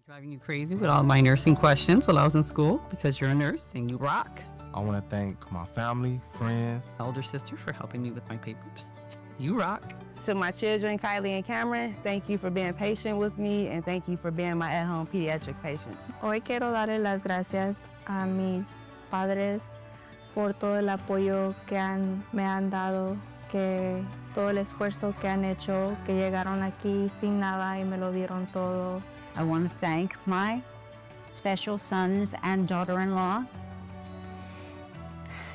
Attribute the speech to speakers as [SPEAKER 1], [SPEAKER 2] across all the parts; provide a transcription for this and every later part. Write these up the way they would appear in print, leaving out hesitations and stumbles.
[SPEAKER 1] Driving you crazy with all my nursing questions while I was in school because you're a nurse and you rock.
[SPEAKER 2] I want to thank my family, friends.
[SPEAKER 1] Elder sister for helping me with my papers. You rock.
[SPEAKER 3] To my children, Kylie and Cameron, thank you for being patient with me and thank you for being my at-home pediatric patients.
[SPEAKER 4] Hoy quiero darle las gracias a mis padres por todo el apoyo que me han dado, que todo el esfuerzo que han hecho, que llegaron aquí sin nada y me lo dieron todo.
[SPEAKER 5] I want to thank my special sons and daughter-in-law,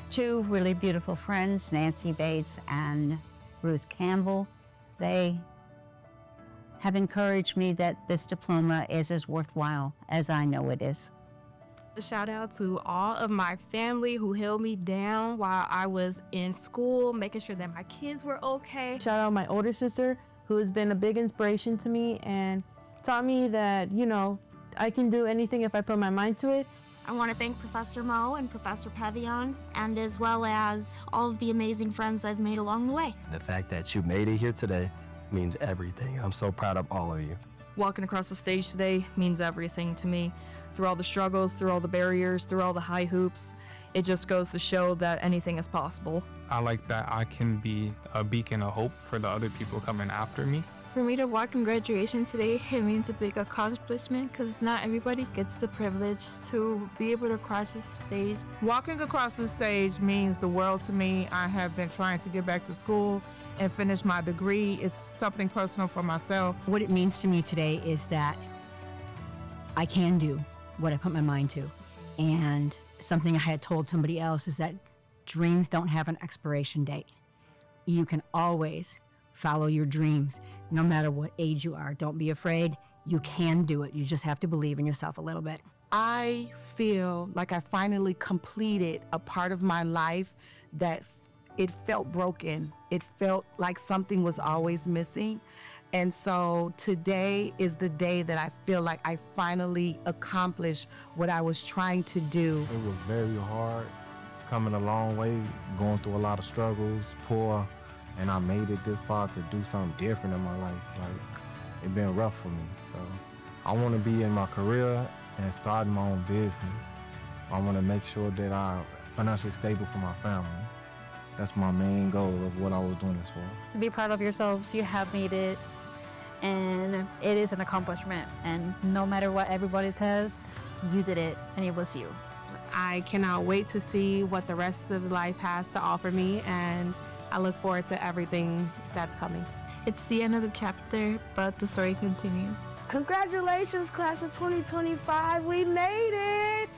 [SPEAKER 5] two really beautiful friends, Nancy Bates and Ruth Campbell. They have encouraged me that this diploma is as worthwhile as I know it is.
[SPEAKER 6] A shout out to all of my family who held me down while I was in school, making sure that my kids were okay.
[SPEAKER 7] Shout out my older sister, who has been a big inspiration to me and taught me that, I can do anything if I put my mind to it.
[SPEAKER 8] I want to thank Professor Mo and Professor Pavion, and as well as all of the amazing friends I've made along the way.
[SPEAKER 9] The fact that you made it here today means everything. I'm so proud of all of you.
[SPEAKER 10] Walking across the stage today means everything to me. Through all the struggles, through all the barriers, through all the high hoops, it just goes to show that anything is possible.
[SPEAKER 11] I like that I can be a beacon of hope for the other people coming after me.
[SPEAKER 12] For me to walk in graduation today, it means a big accomplishment because not everybody gets the privilege to be able to cross the stage.
[SPEAKER 13] Walking across the stage means the world to me. I have been trying to get back to school and finish my degree. It's something personal for myself.
[SPEAKER 14] What it means to me today is that I can do what I put my mind to. And something I had told somebody else is that dreams don't have an expiration date. You can always follow your dreams, no matter what age you are. Don't be afraid. You can do it. You just have to believe in yourself a little bit.
[SPEAKER 3] I feel like I finally completed a part of my life that it felt broken. It felt like something was always missing. And so today is the day that I feel like I finally accomplished what I was trying to do.
[SPEAKER 2] It was very hard, coming a long way, going through a lot of struggles, poor, and I made it this far to do something different in my life. Like, it's been rough for me. So I want to be in my career and starting my own business. I want to make sure that I'm financially stable for my family. That's my main goal of what I was doing this for.
[SPEAKER 4] To be proud of yourselves, you have made it, and it is an accomplishment. And no matter what everybody says, you did it, and it was you.
[SPEAKER 6] I cannot wait to see what the rest of life has to offer me, and I look forward to everything that's coming.
[SPEAKER 12] It's the end of the chapter, but the story continues.
[SPEAKER 3] Congratulations, class of 2025. We made it!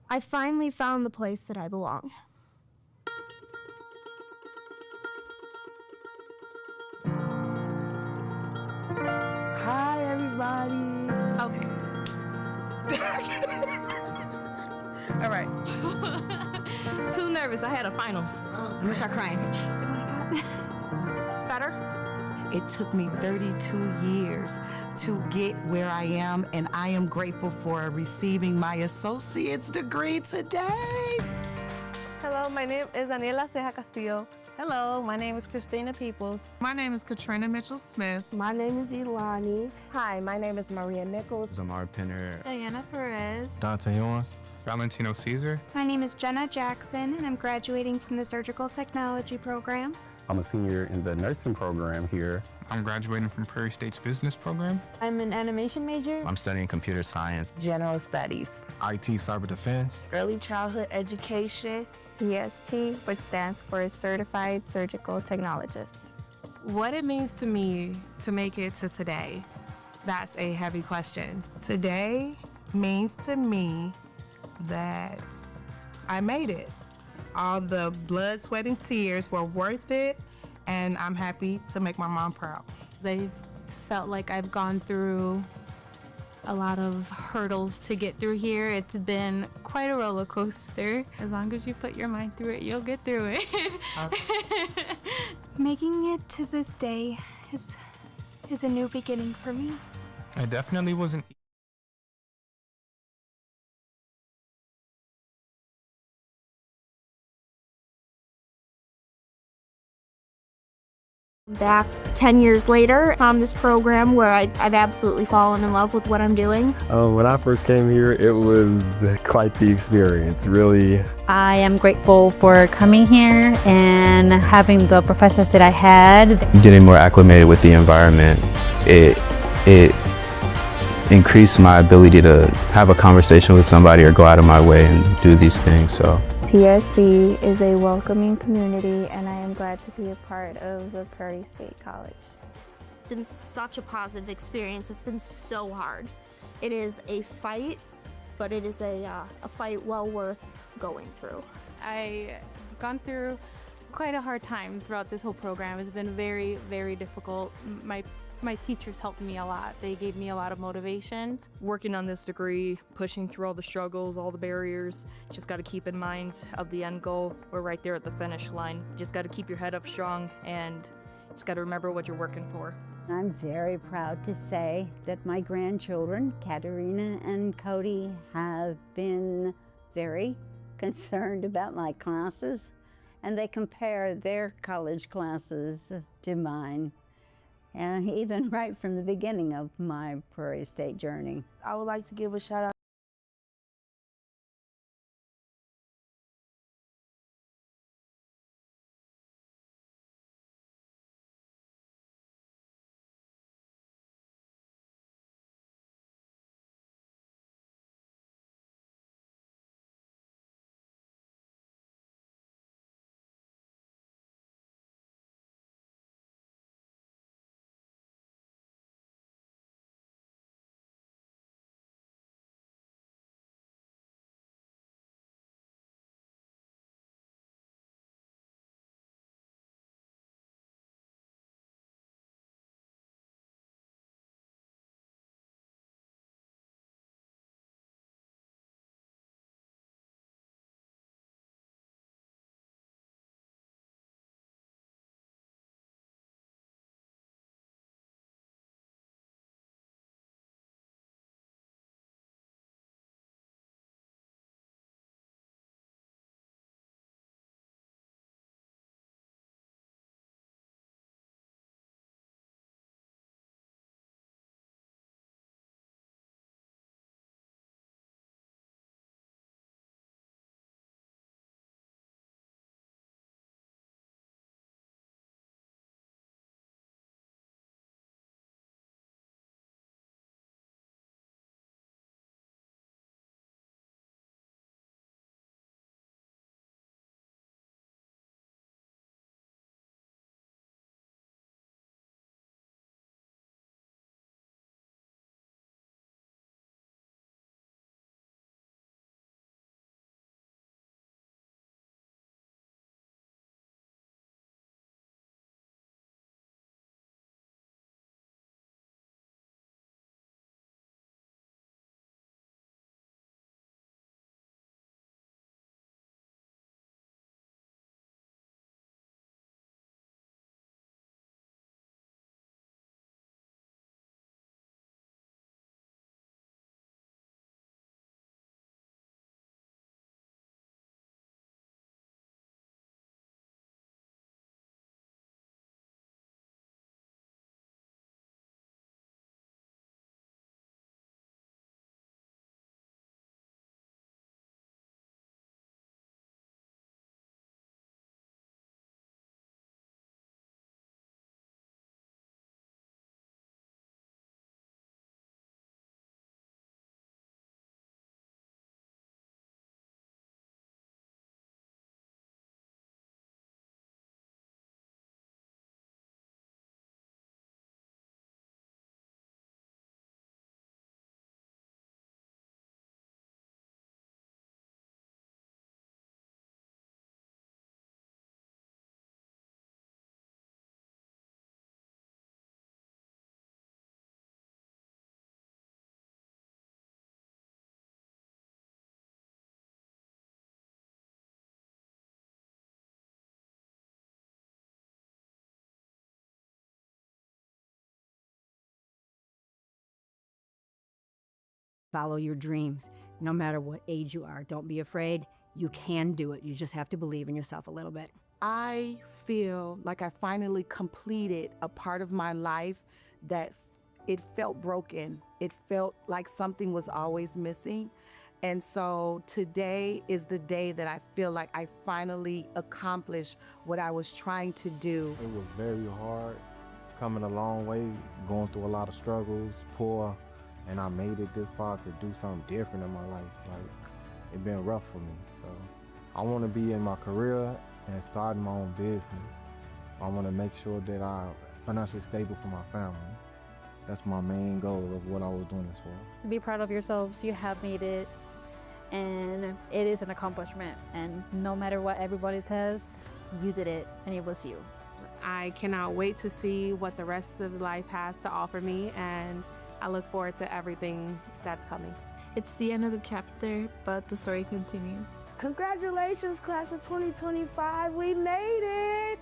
[SPEAKER 8] I finally found the place that I belong.
[SPEAKER 3] Hi, everybody.
[SPEAKER 6] Okay.
[SPEAKER 3] All right.
[SPEAKER 6] Too nervous. I had a final. I'm gonna start crying. Better?
[SPEAKER 3] It took me 32 years to get where I am, and I am grateful for receiving my associate's degree today.
[SPEAKER 4] Hello, my name is Daniela Ceja Castillo.
[SPEAKER 3] Hello, my name is Christina Peoples.
[SPEAKER 13] My name is Katrina Mitchell-Smith.
[SPEAKER 15] My name is Ilani.
[SPEAKER 16] Hi, my name is Maria Nichols.
[SPEAKER 2] Zamar Penner.
[SPEAKER 12] Diana Perez.
[SPEAKER 2] Dante Ewans.
[SPEAKER 11] Valentino Caesar.
[SPEAKER 17] My name is Jenna Jackson, and I'm graduating from the Surgical Technology program.
[SPEAKER 18] I'm a senior in the nursing program here.
[SPEAKER 11] I'm graduating from Prairie State's business program.
[SPEAKER 7] I'm an animation major.
[SPEAKER 9] I'm studying computer science.
[SPEAKER 3] General Studies.
[SPEAKER 2] IT Cyber Defense.
[SPEAKER 3] Early Childhood Education.
[SPEAKER 4] CST, which stands for Certified Surgical Technologist.
[SPEAKER 6] What it means to me to make it to today, that's a heavy question.
[SPEAKER 13] Today means to me that I made it. All the blood, sweat, and tears were worth it, and I'm happy to make my mom proud.
[SPEAKER 6] I've felt like I've gone through a lot of hurdles to get through here. It's been quite a roller coaster. As long as you put your mind through it, you'll get through it.
[SPEAKER 17] Making it to this day is a new beginning for me.
[SPEAKER 11] I definitely wasn't
[SPEAKER 8] Back 10 years later, found this program where I've absolutely fallen in love with what I'm doing.
[SPEAKER 9] When I first came here, it was quite the experience, really.
[SPEAKER 5] I am grateful for coming here and having the professors that I had.
[SPEAKER 19] Getting more acclimated with the environment, it increased my ability to have a conversation with somebody or go out of my way and do these things. So
[SPEAKER 4] PSC is a welcoming community, and I am glad to be a part of the Prairie State College.
[SPEAKER 8] It's been such a positive experience. It's been so hard. It is a fight, but it is a fight well worth going through.
[SPEAKER 6] I've gone through quite a hard time throughout this whole program. It's been very, very difficult. My teachers helped me a lot. They gave me a lot of motivation.
[SPEAKER 10] Working on this degree, pushing through all the struggles, all the barriers, just got to keep in mind of the end goal. We're right there at the finish line. Just got to keep your head up strong and just got to remember what you're working for.
[SPEAKER 5] I'm very proud to say that my grandchildren, Katerina and Cody, have been very concerned about my classes, and they compare their college classes to mine. And even right from the beginning of my Prairie State journey.
[SPEAKER 15] I would like to give a shout out
[SPEAKER 14] follow your dreams, no matter what age you are. Don't be afraid. You can do it. You just have to believe in yourself a little bit.
[SPEAKER 3] I feel like I finally completed a part of my life that it felt broken. It felt like something was always missing. And so today is the day that I feel like I finally accomplished what I was trying to do.
[SPEAKER 2] It was very hard, coming a long way, going through a lot of struggles, poor, and I made it this far to do something different in my life. Like, it's been rough for me. So I want to be in my career and starting my own business. I want to make sure that I'm financially stable for my family. That's my main goal of what I was doing this for.
[SPEAKER 20] To be proud of yourselves, you have made it, and it is an accomplishment. And no matter what everybody says, you did it, and it was you.
[SPEAKER 12] I cannot wait to see what the rest of life has to offer me, and I look forward to everything that's coming.
[SPEAKER 6] It's the end of the chapter, but the story continues.
[SPEAKER 15] Congratulations, class of 2025. We made it.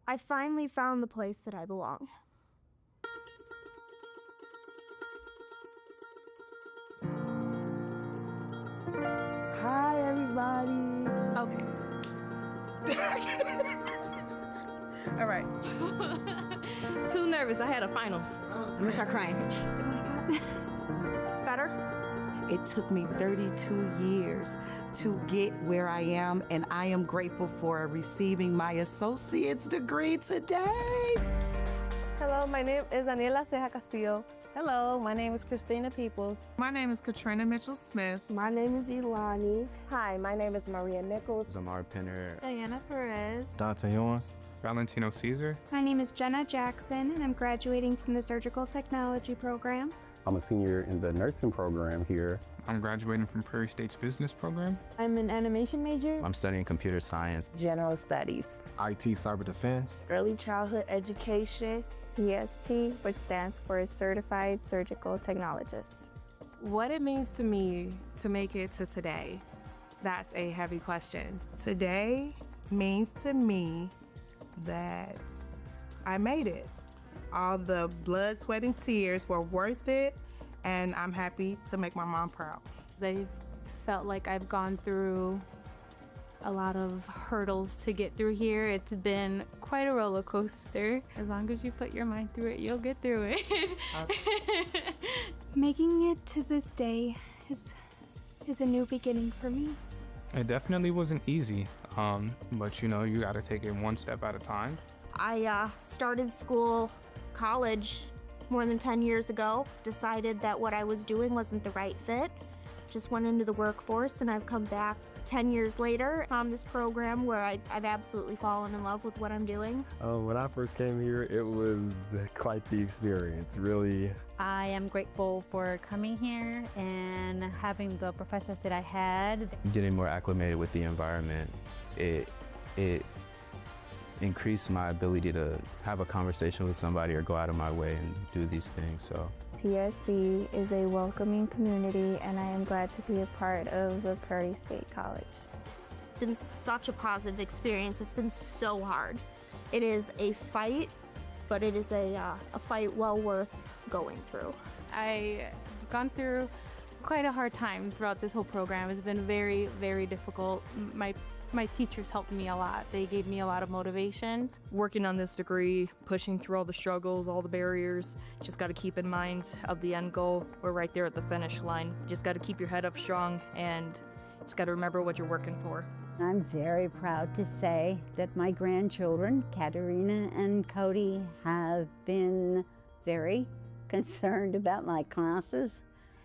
[SPEAKER 8] I finally found the place that I belong.
[SPEAKER 15] Hi, everybody.
[SPEAKER 13] Okay. All right.
[SPEAKER 10] Too nervous. I had a final.
[SPEAKER 14] I'm gonna start crying.
[SPEAKER 8] Better?
[SPEAKER 3] It took me 32 years to get where I am, and I am grateful for receiving my associate's degree today.
[SPEAKER 4] Hello, my name is Daniela Ceja Castillo.
[SPEAKER 15] Hello, my name is Christina Peoples.
[SPEAKER 13] My name is Katrina Mitchell-Smith.
[SPEAKER 15] My name is Ilani.
[SPEAKER 16] Hi, my name is Maria Nichols.
[SPEAKER 19] Zamar Pinner.
[SPEAKER 6] Diana Perez.
[SPEAKER 2] Dante Ewens.
[SPEAKER 11] Valentino Caesar.
[SPEAKER 17] My name is Jenna Jackson, and I'm graduating from the Surgical Technology program.
[SPEAKER 18] I'm a senior in the nursing program here.
[SPEAKER 11] I'm graduating from Prairie State's business program.
[SPEAKER 7] I'm an animation major.
[SPEAKER 19] I'm studying computer science.
[SPEAKER 16] General Studies.
[SPEAKER 2] IT Cyber Defense.
[SPEAKER 15] Early Childhood Education.
[SPEAKER 4] CST, which stands for Certified Surgical Technologist.
[SPEAKER 12] What it means to me to make it to today, that's a heavy question.
[SPEAKER 13] Today means to me that I made it. All the blood, sweat, and tears were worth it, and I'm happy to make my mom proud.
[SPEAKER 6] I've felt like I've gone through a lot of hurdles to get through here. It's been quite a roller coaster. As long as you put your mind through it, you'll get through it.
[SPEAKER 17] Making it to this day is a new beginning for me.
[SPEAKER 11] It definitely wasn't easy, but you know, you got to take it one step at a time.
[SPEAKER 8] I started college more than 10 years ago, decided that what I was doing wasn't the right fit, just went into the workforce, and I've come back 10 years later on this program where I've absolutely fallen in love with what I'm doing.
[SPEAKER 9] When I first came here, it was quite the experience, really.
[SPEAKER 20] I am grateful for coming here and having the professors that I had.
[SPEAKER 19] Getting more acclimated with the environment, it increased my ability to have a conversation with somebody or go out of my way and do these things. So
[SPEAKER 4] PSC is a welcoming community, and I am glad to be a part of the Prairie State College.
[SPEAKER 8] It's been such a positive experience. It's been so hard. It is a fight, but it is a fight well worth going through.
[SPEAKER 6] I've gone through quite a hard time throughout this whole program. It's been very, very difficult. My teachers helped me a lot. They gave me a lot of motivation.
[SPEAKER 10] Working on this degree, pushing through all the struggles, all the barriers, just got to keep in mind of the end goal. We're right there at the finish line. Just got to keep your head up strong and just got to remember what you're working for.
[SPEAKER 5] I'm very proud to say that my grandchildren, Katerina and Cody, have been very concerned about my classes,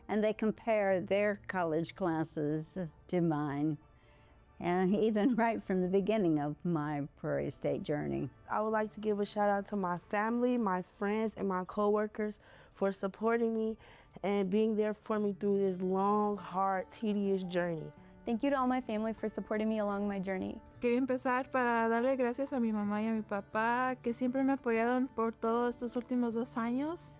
[SPEAKER 5] and they compare their college classes to mine. And even right from the beginning of my Prairie State journey.
[SPEAKER 15] I would like to give a shout out to my family, my friends, and my coworkers for supporting me and being there for me through this long, hard, tedious journey.
[SPEAKER 4] Thank you to all my family for supporting me along my journey.
[SPEAKER 12] Quería empezar para darle gracias a mi mamá y a mi papá que siempre me apoyaron por todos estos últimos 2 años,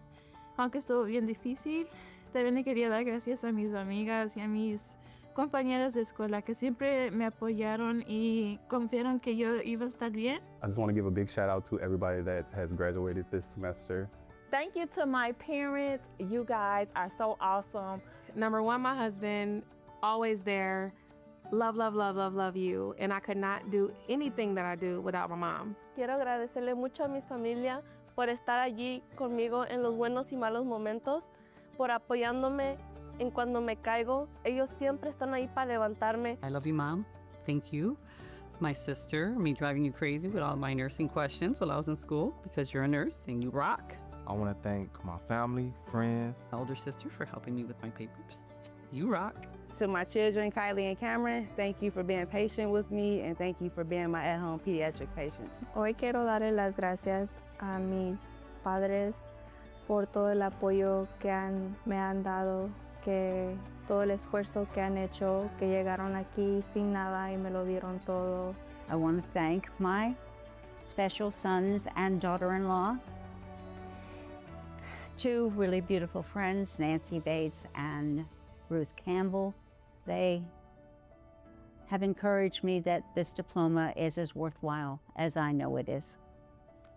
[SPEAKER 12] aunque estuvo bien difícil. También le quería dar gracias a mis amigas y a mis compañeras de escuela que siempre me apoyaron y confiaron que yo iba a estar bien.
[SPEAKER 18] I just want to give a big shout out to everybody that has graduated this semester.
[SPEAKER 16] Thank you to my parents. You guys are so awesome.
[SPEAKER 21] Number one, my husband, always there. Love, love, love, love, love you. And I could not do anything that I do without my mom.
[SPEAKER 22] Quiero agradecerle mucho a mi familia por estar allí conmigo en los buenos y malos momentos, por apoyándome en cuando me caigo. Ellos siempre están ahí para levantarme.
[SPEAKER 1] I love you, Mom. Thank you. My sister, me driving you crazy with all my nursing questions while I was in school because you're a nurse and you rock.
[SPEAKER 2] I want to thank my family, friends.
[SPEAKER 1] Elder sister for helping me with my papers. You rock.
[SPEAKER 16] To my children, Kylie and Cameron, thank you for being patient with me and thank you for being my at-home pediatric patients.
[SPEAKER 4] Hoy quiero darle las gracias a mis padres por todo el apoyo que me han dado, que todo el esfuerzo que han hecho, que llegaron aquí sin nada y me lo dieron todo.
[SPEAKER 5] I want to thank my special sons and daughter-in-law, 2 really beautiful friends, Nancy Bates and Ruth Campbell. They have encouraged me that this diploma is as worthwhile as I know it is.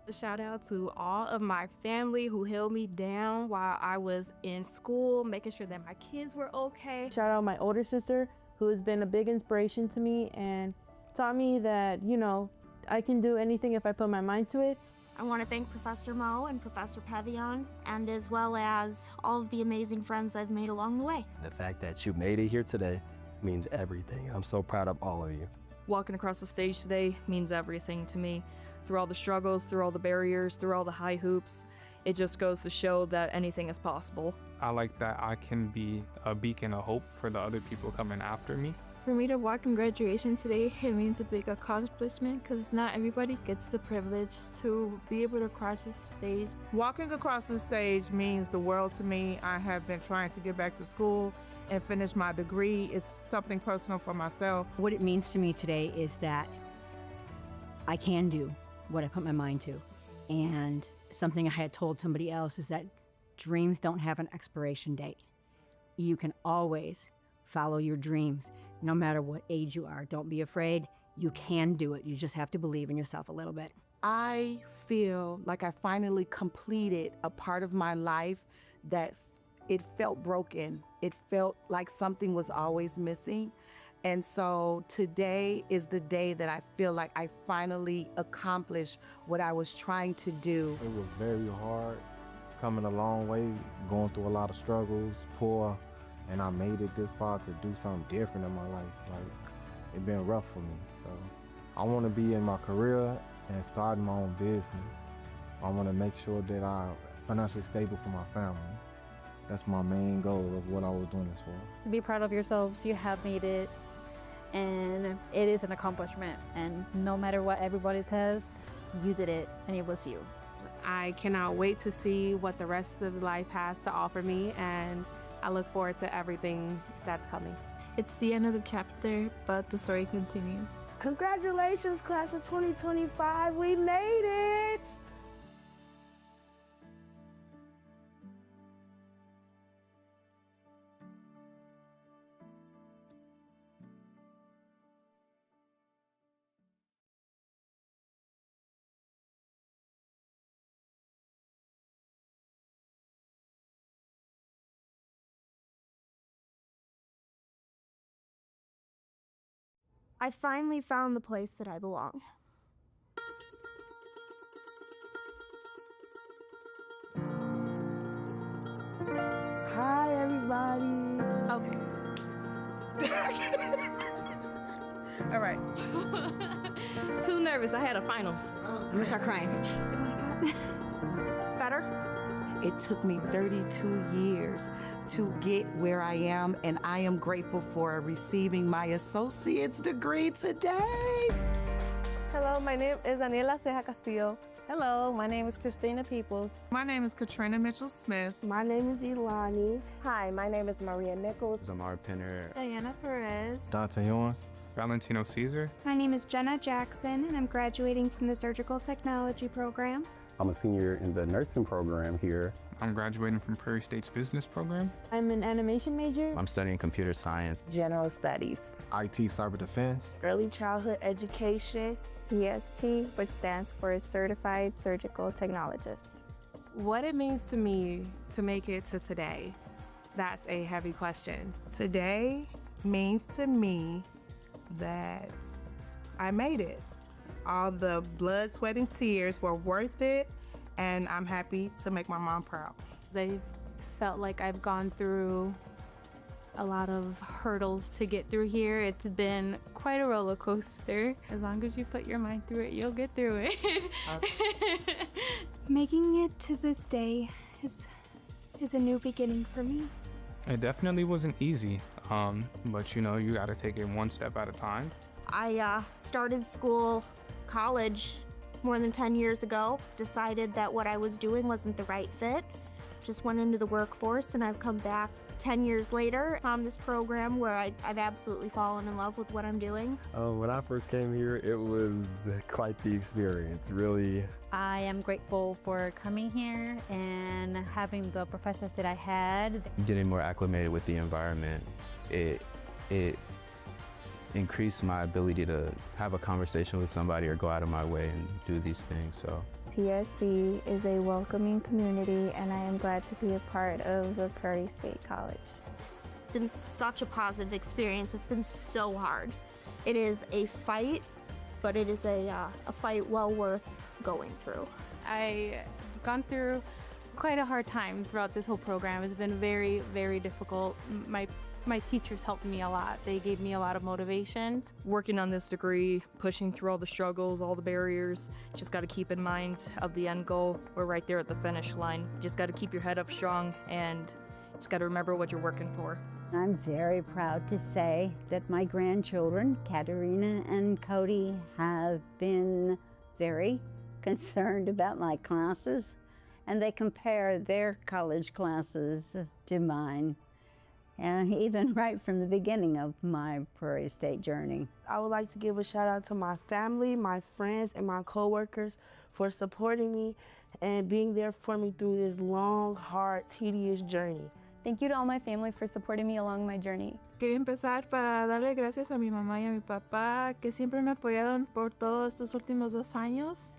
[SPEAKER 6] A shout out to all of my family who held me down while I was in school, making sure that my kids were okay.
[SPEAKER 7] Shout out my older sister, who has been a big inspiration to me and taught me that, you know, I can do anything if I put my mind to it.
[SPEAKER 8] I want to thank Professor Mo and Professor Pavillon, and as well as all of the amazing friends I've made along the way.
[SPEAKER 9] The fact that you made it here today means everything. I'm so proud of all of you.
[SPEAKER 10] Walking across the stage today means everything to me. Through all the struggles, through all the barriers, through all the high hoops, it just goes to show that anything is possible.
[SPEAKER 11] I like that I can be a beacon of hope for the other people coming after me.
[SPEAKER 12] For me to walk in graduation today, it means a big accomplishment because not everybody gets the privilege to be able to cross the stage.
[SPEAKER 13] Walking across the stage means the world to me. I have been trying to get back to school and finish my degree. It's something personal for myself.
[SPEAKER 14] What it means to me today is that I can do what I put my mind to. And something I had told somebody else is that dreams don't have an expiration date. You can always follow your dreams, no matter what age you are. Don't be afraid. You can do it. You just have to believe in yourself a little bit.
[SPEAKER 3] I feel like I finally completed a part of my life that it felt broken. It felt like something was always missing. And so today is the day that I feel like I finally accomplished what I was trying to do.
[SPEAKER 2] It was very hard, coming a long way, going through a lot of struggles, poor, and I made it this far to do something different in my life. Like, it's been rough for me. So I want to be in my career and starting my own business. I want to make sure that I'm financially stable for my family. That's my main goal of what I was doing this for.
[SPEAKER 20] To be proud of yourselves, you have made it, and it is an accomplishment. And no matter what everybody says, you did it, and it was you.
[SPEAKER 21] I cannot wait to see what the rest of life has to offer me, and I look forward to everything that's coming.
[SPEAKER 12] It's the end of the chapter, but the story continues.
[SPEAKER 15] Congratulations, class of 2025. We made it!
[SPEAKER 8] I finally found the place that I belong.
[SPEAKER 15] Hi, everybody.
[SPEAKER 13] Okay. All right.
[SPEAKER 6] Too nervous. I had a final.
[SPEAKER 14] I'm gonna start crying.
[SPEAKER 8] Better?
[SPEAKER 3] It took me 32 years to get where I am, and I am grateful for receiving my associate's degree today.
[SPEAKER 22] Hello, my name is Daniela Ceja Castillo.
[SPEAKER 16] Hello, my name is Christina Peoples.
[SPEAKER 13] My name is Katrina Mitchell-Smith.
[SPEAKER 15] My name is Ilani.
[SPEAKER 17] Hi, my name is Maria Nichols.
[SPEAKER 18] Zamar Penner.
[SPEAKER 12] Diana Perez.
[SPEAKER 2] Dante Owens.
[SPEAKER 11] Valentino Caesar.
[SPEAKER 19] My name is Jenna Jackson, and I'm graduating from the Surgical Technology program.
[SPEAKER 18] I'm a senior in the nursing program here.
[SPEAKER 11] I'm graduating from Prairie State's business program.
[SPEAKER 7] I'm an animation major.
[SPEAKER 9] I'm studying computer science.
[SPEAKER 17] General Studies.
[SPEAKER 2] IT Cyber Defense.
[SPEAKER 15] Early childhood education.
[SPEAKER 4] CST, which stands for Certified Surgical Technologist.
[SPEAKER 21] What it means to me to make it to today, that's a heavy question.
[SPEAKER 13] Today means to me that I made it. All the blood, sweat, and tears were worth it, and I'm happy to make my mom proud.
[SPEAKER 6] I've felt like I've gone through a lot of hurdles to get through here. It's been quite a roller coaster. As long as you put your mind through it, you'll get through it.
[SPEAKER 19] Making it to this day is a new beginning for me.
[SPEAKER 11] It definitely wasn't easy, but you gotta take it one step at a time.
[SPEAKER 8] I started college more than 10 years ago, decided that what I was doing wasn't the right fit, just went into the workforce, and I've come back 10 years later on this program where I've absolutely fallen in love with what I'm doing.
[SPEAKER 18] When I first came here, it was quite the experience, really.
[SPEAKER 20] I am grateful for coming here and having the professors that I had.
[SPEAKER 9] Getting more acclimated with the environment, it increased my ability to have a conversation with somebody or go out of my way and do these things. So
[SPEAKER 4] PSC is a welcoming community, and I am glad to be a part of the Prairie State College.
[SPEAKER 8] It's been such a positive experience. It's been so hard. It is a fight, but it is a fight well worth going through.
[SPEAKER 6] I've gone through quite a hard time throughout this whole program. It's been very, very difficult. My teachers helped me a lot. They gave me a lot of motivation.
[SPEAKER 10] Working on this degree, pushing through all the struggles, all the barriers, just got to keep in mind of the end goal. We're right there at the finish line. Just got to keep your head up strong and just got to remember what you're working for.
[SPEAKER 5] I'm very proud to say that my grandchildren, Katerina and Cody, have been very concerned about my classes, and they compare their college classes to mine. And even right from the beginning of my Prairie State journey.
[SPEAKER 15] I would like to give a shout out to my family, my friends, and my coworkers for supporting me and being there for me through this long, hard, tedious journey.
[SPEAKER 4] Thank you to all my family for supporting me along my journey.
[SPEAKER 12] Quería empezar para darle gracias a mi mamá y a mi papá que siempre me apoyaron por todos estos últimos 2 años,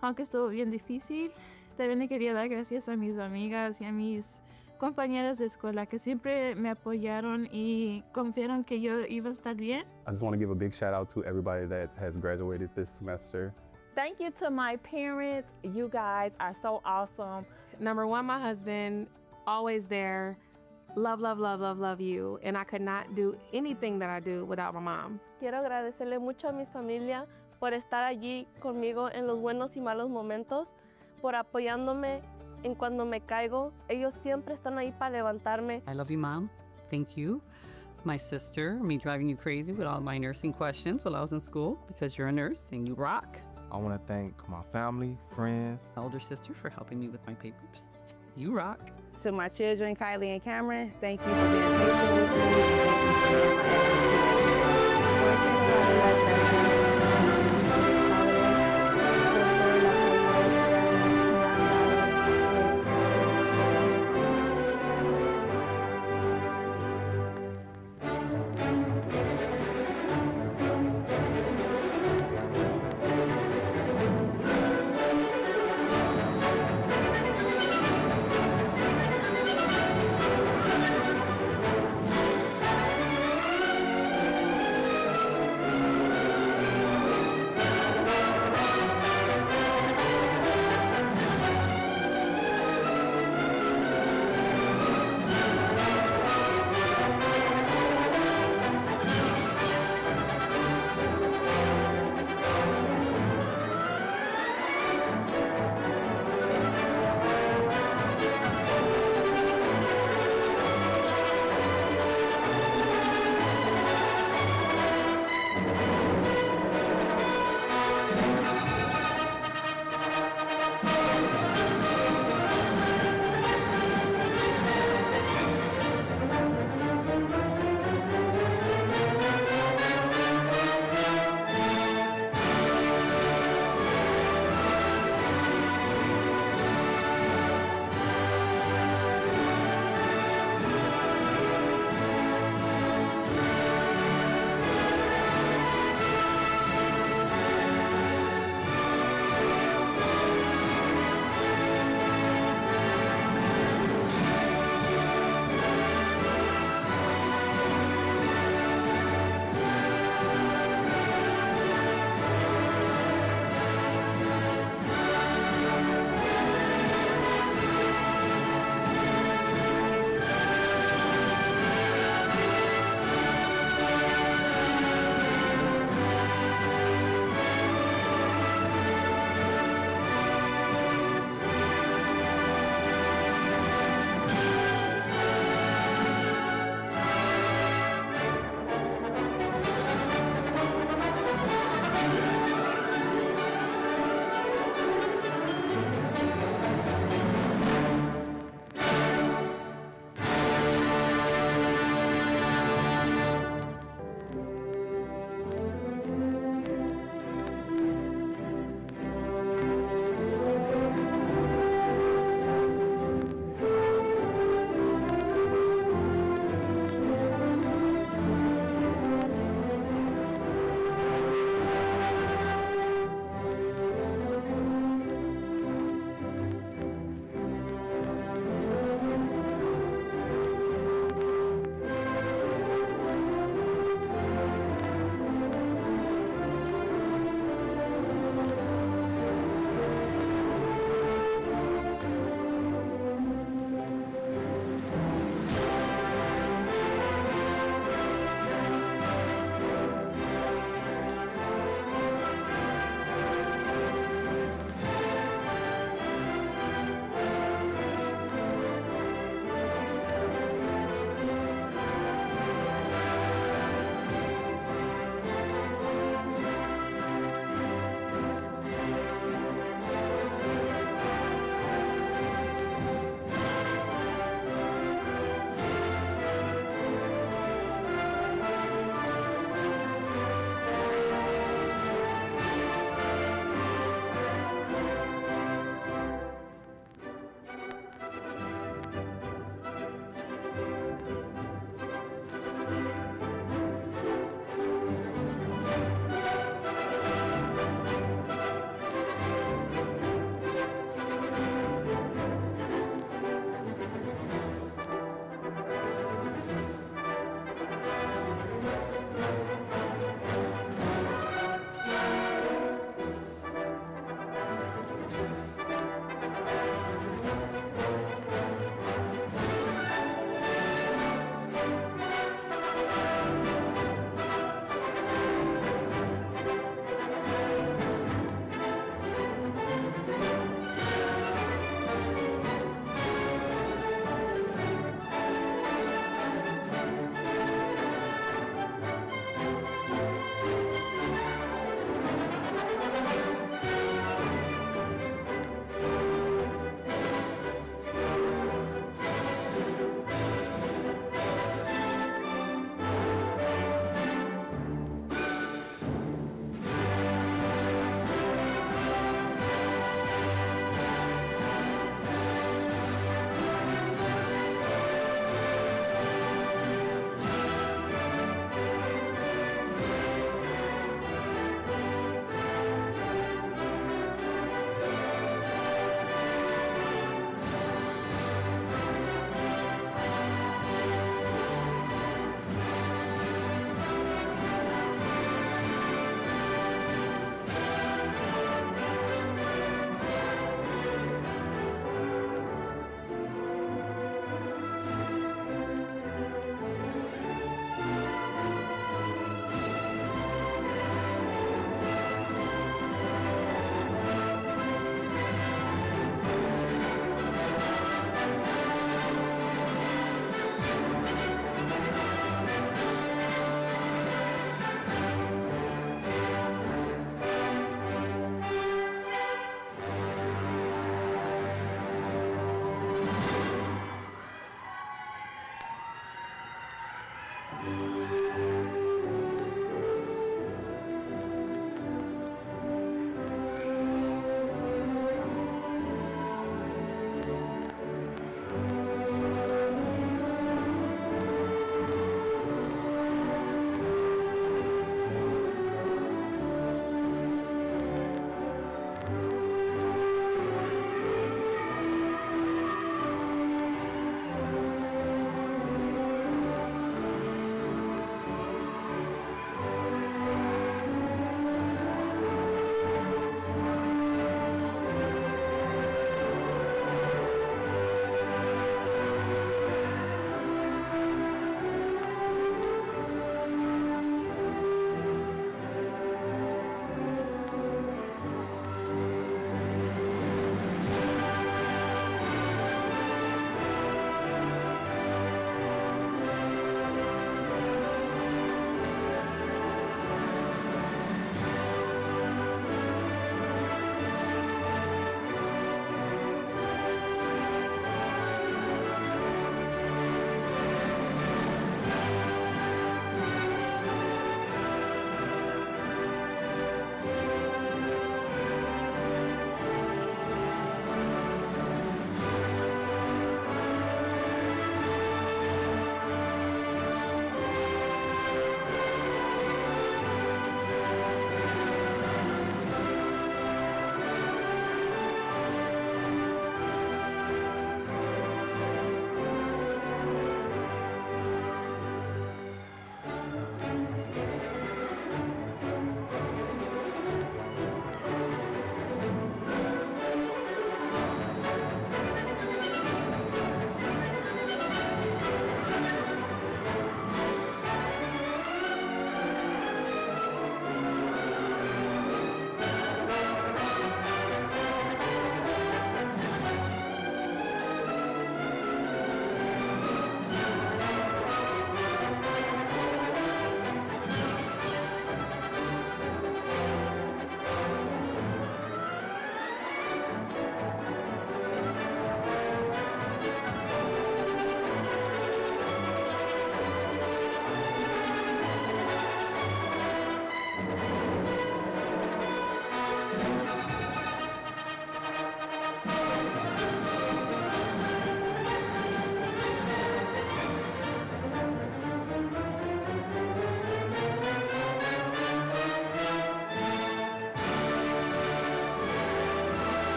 [SPEAKER 12] aunque estuvo bien difícil. También le quería dar gracias a mis amigas y a mis compañeras de escuela que siempre me apoyaron y confiaron que yo iba a estar bien.
[SPEAKER 18] I just want to give a big shout out to everybody that has graduated this semester.
[SPEAKER 17] Thank you to my parents. You guys are so awesome.
[SPEAKER 21] Number one, my husband, always there. Love, love, love, love, love you. And I could not do anything that I do without my mom.
[SPEAKER 22] Quiero agradecerle mucho a mi familia por estar allí conmigo en los buenos y malos momentos, por apoyándome en cuando me caigo. Ellos siempre están ahí para levantarme.
[SPEAKER 1] I love you, Mom. Thank you. My sister, me driving you crazy with all my nursing questions while I was in school because you're a nurse and you rock.
[SPEAKER 2] I want to thank my family, friends.
[SPEAKER 1] My older sister for helping me with my papers. You rock.
[SPEAKER 16] To my children, Kylie and Cameron, thank you for being patient with me. Thank you for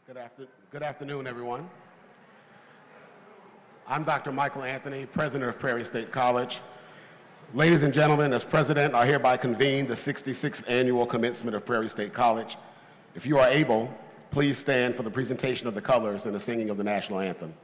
[SPEAKER 3] Good afternoon, everyone. I'm Dr. Michael Anthony, president of Prairie State College. Ladies and gentlemen, as president, I hereby convene the 66th annual commencement of Prairie State College. If you are able, please stand for the presentation of the colors and the singing of the national anthem.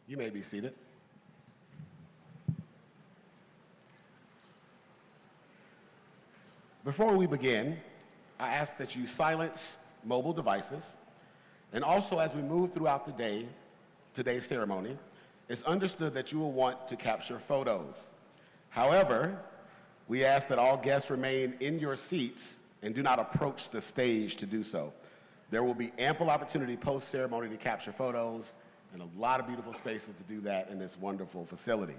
[SPEAKER 3] You may be seated. Before we begin, I ask that you silence mobile devices, and also as we move throughout the day, today's ceremony, it's understood that you will want to capture photos. However, we ask that all guests remain in your seats and do not approach the stage to do so. There will be ample opportunity post-ceremony to capture photos and a lot of beautiful spaces to do that in this wonderful facility.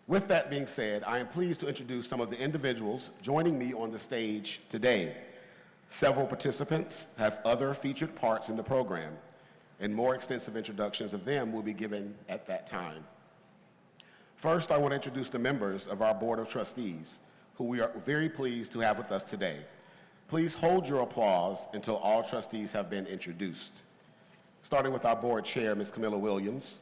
[SPEAKER 3] With that being said, I am pleased to introduce some of the individuals joining me on the stage today. Several participants have other featured parts in the program, and more extensive introductions of them will be given at that time. First, I want to introduce the members of our Board of Trustees, who we are very pleased to have with us today. Please hold your applause until all trustees have been introduced. Starting with our board chair, Ms. Camilla Williams.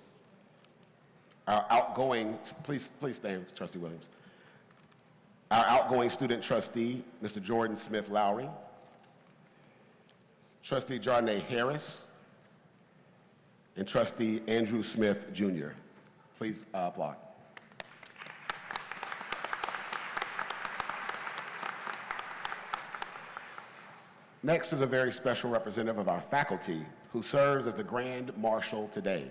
[SPEAKER 3] Our outgoing, please stand, Trustee Williams. Our outgoing student trustee, Mr. Jordan Smith Lowry. Trustee Jarnay Harris. And Trustee Andrew Smith, Jr. Please applaud. Next is a very special representative of our faculty who serves as the Grand Marshal today.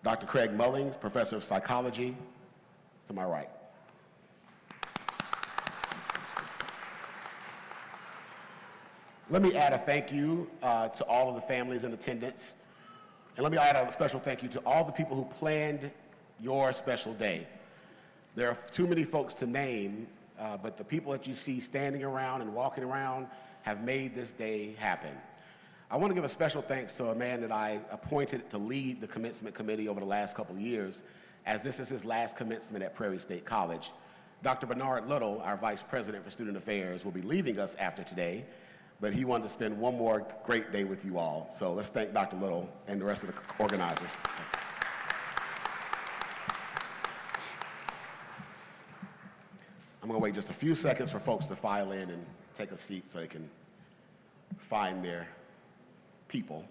[SPEAKER 3] Dr. Craig Mullings, Professor of Psychology, to my right. Let me add a thank you to all of the families in attendance. And let me add a special thank you to all the people who planned your special day. There are too many folks to name, but the people that you see standing around and walking around have made this day happen. I want to give a special thanks to a man that I appointed to lead the commencement committee over the last couple of years, as this is his last commencement at Prairie State College. Dr. Bernard Little, our Vice President for Student Affairs, will be leaving us after today, but he wanted to spend one more great day with you all. So let's thank Dr. Little and the rest of the organizers. I'm going to wait just a few seconds for folks to file in and take a seat so they can find their people.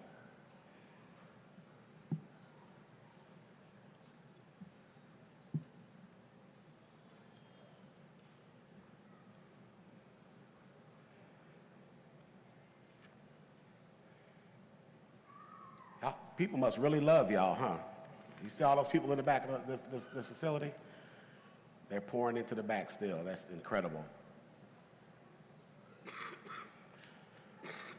[SPEAKER 3] People must really love y'all, huh? You see all those people in the back of this facility? They're pouring into the back still. That's incredible.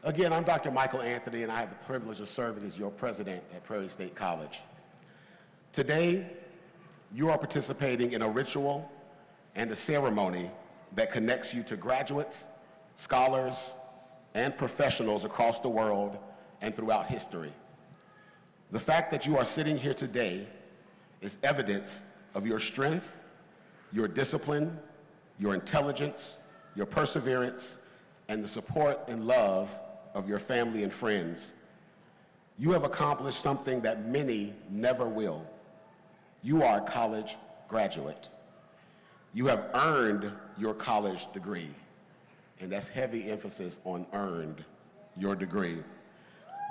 [SPEAKER 3] Again, I'm Dr. Michael Anthony, and I have the privilege of serving as your president at Prairie State College. Today, you are participating in a ritual and a ceremony that connects you to graduates, scholars, and professionals across the world and throughout history. The fact that you are sitting here today is evidence of your strength, your discipline, your intelligence, your perseverance, and the support and love of your family and friends. You have accomplished something that many never will. You are a college graduate. You have earned your college degree, and that's heavy emphasis on earned your degree.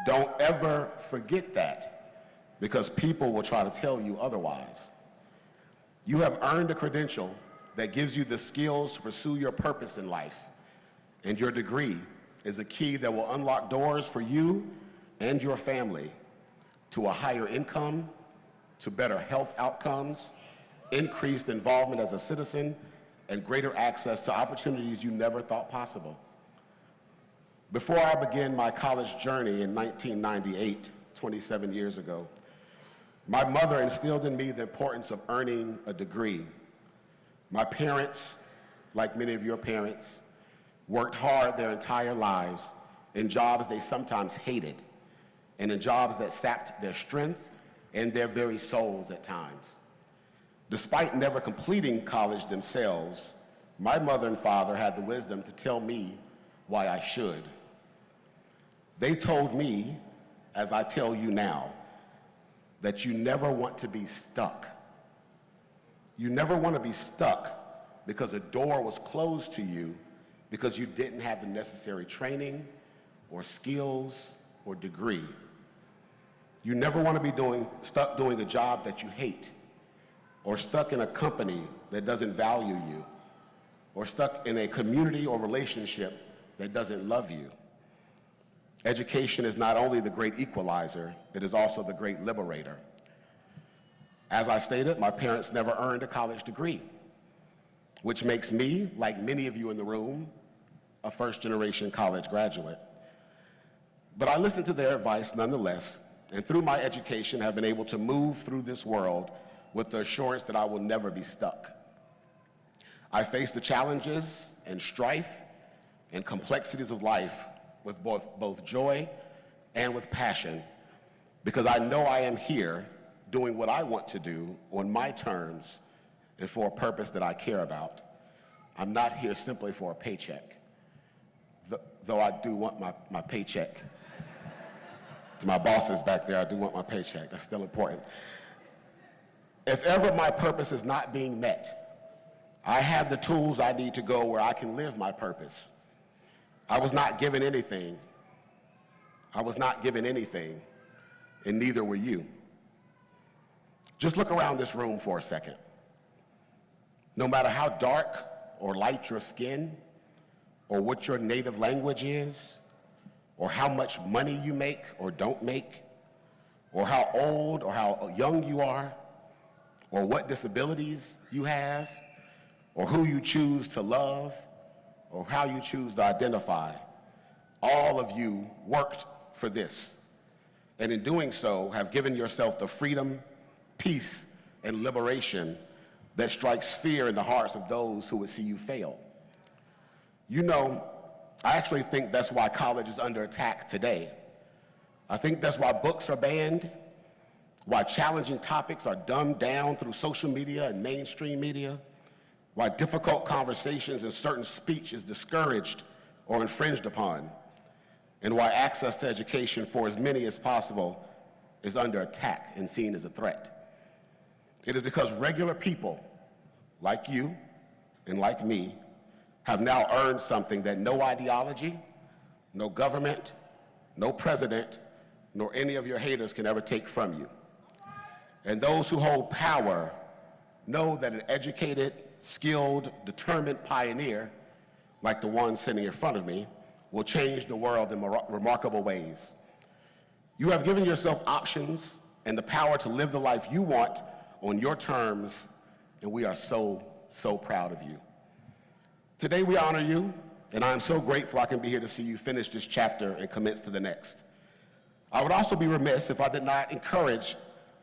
[SPEAKER 3] Don't ever forget that, because people will try to tell you otherwise. You have earned a credential that gives you the skills to pursue your purpose in life, and your degree is a key that will unlock doors for you and your family to a higher income, to better health outcomes, increased involvement as a citizen, and greater access to opportunities you never thought possible. Before I began my college journey in 1998, 27 years ago, my mother instilled in me the importance of earning a degree. My parents, like many of your parents, worked hard their entire lives in jobs they sometimes hated, and in jobs that sapped their strength and their very souls at times. Despite never completing college themselves, my mother and father had the wisdom to tell me why I should. They told me, as I tell you now, that you never want to be stuck. You never want to be stuck because a door was closed to you because you didn't have the necessary training or skills or degree. You never want to be stuck doing a job that you hate, or stuck in a company that doesn't value you, or stuck in a community or relationship that doesn't love you. Education is not only the great equalizer, it is also the great liberator. As I stated, my parents never earned a college degree, which makes me, like many of you in the room, a first-generation college graduate. But I listened to their advice nonetheless, and through my education have been able to move through this world with the assurance that I will never be stuck. I face the challenges and strife and complexities of life with both joy and with passion, because I know I am here doing what I want to do on my terms and for a purpose that I care about. I'm not here simply for a paycheck, though I do want my paycheck. To my bosses back there, I do want my paycheck. That's still important. If ever my purpose is not being met, I have the tools I need to go where I can live my purpose. I was not given anything. I was not given anything, and neither were you. Just look around this room for a second. No matter how dark or light your skin, or what your native language is, or how much money you make or don't make, or how old or how young you are, or what disabilities you have, or who you choose to love, or how you choose to identify, All of you worked for this, and in doing so have given yourself the freedom, peace, and liberation that strikes fear in the hearts of those who would see you fail. You know, I actually think that's why college is under attack today. I think that's why books are banned, why challenging topics are dumbed down through social media and mainstream media, why difficult conversations and certain speech is discouraged or infringed upon, and why access to education for as many as possible is under attack and seen as a threat. It is because regular people like you and like me have now earned something that no ideology, no government, no president, nor any of your haters can ever take from you. And those who hold power know that an educated, skilled, determined pioneer, like the one sitting in front of me, will change the world in remarkable ways. You have given yourself options and the power to live the life you want on your terms, and we are so, so proud of you. Today we honor you, and I am so grateful I can be here to see you finish this chapter and commence to the next. I would also be remiss if I did not encourage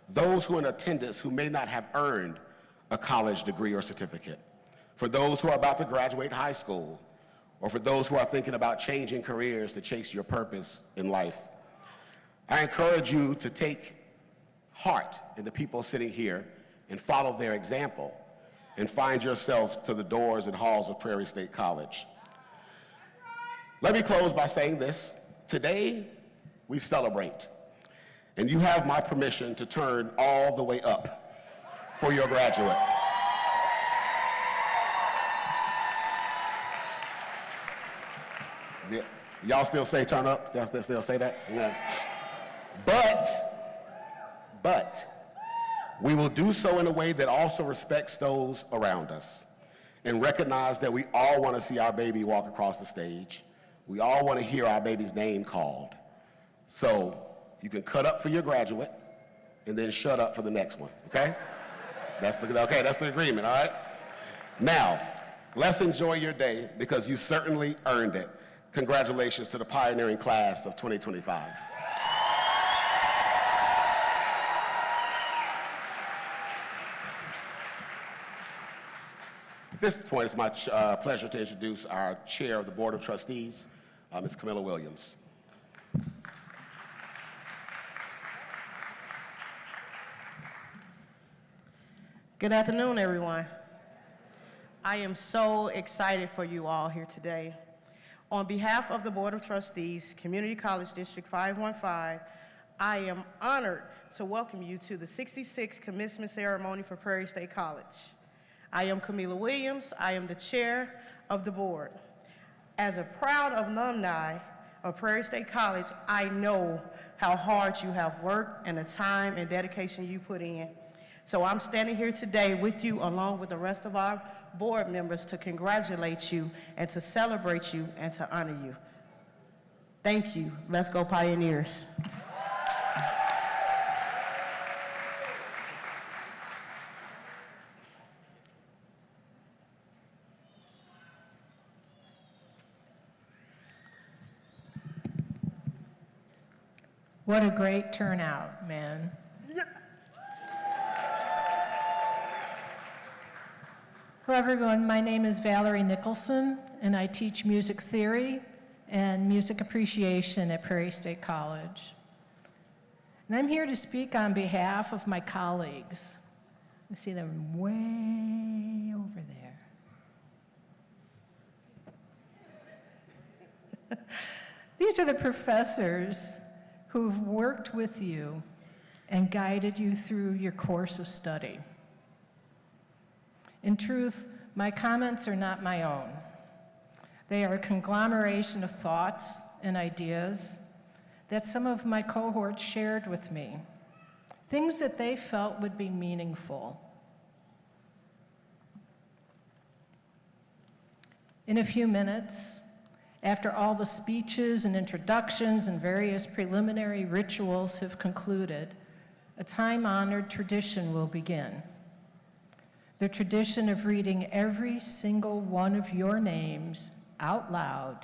[SPEAKER 3] those who are in attendance who may not have earned a college degree or certificate, for those who are about to graduate high school, or for those who are thinking about changing careers to chase your purpose in life. I encourage you to take heart in the people sitting here and follow their example and find yourself to the doors and halls of Prairie State College. Let me close by saying this. Today, we celebrate, and you have my permission to turn all the way up for your graduate. Y'all still say turn up? Y'all still say that? Yeah. But we will do so in a way that also respects those around us and recognize that we all want to see our baby walk across the stage. We all want to hear our baby's name called. So you can cut up for your graduate and then shut up for the next one, okay? That's the agreement, all right? Now, let's enjoy your day because you certainly earned it. Congratulations to the pioneering class of 2025. At this point, it's my pleasure to introduce our chair of the Board of Trustees, Ms. Camilla Williams.
[SPEAKER 7] Good afternoon, everyone. I am so excited for you all here today. On behalf of the Board of Trustees, Community College District 515, I am honored to welcome you to the 66th commencement ceremony for Prairie State College. I am Camilla Williams. I am the chair of the board. As a proud alumni of Prairie State College, I know how hard you have worked and the time and dedication you put in. So I'm standing here today with you along with the rest of our board members to congratulate you and to celebrate you and to honor you. Thank you. Let's go Pioneers.
[SPEAKER 14] What a great turnout, man. Hello, everyone. My name is Valerie Nicholson, and I teach music theory and music appreciation at Prairie State College. And I'm here to speak on behalf of my colleagues. You see them way over there. These are the professors who've worked with you and guided you through your course of study. In truth, my comments are not my own. They are a conglomeration of thoughts and ideas that some of my cohorts shared with me, things that they felt would be meaningful. In a few minutes, after all the speeches and introductions and various preliminary rituals have concluded, a time-honored tradition will begin. The tradition of reading every single one of your names out loud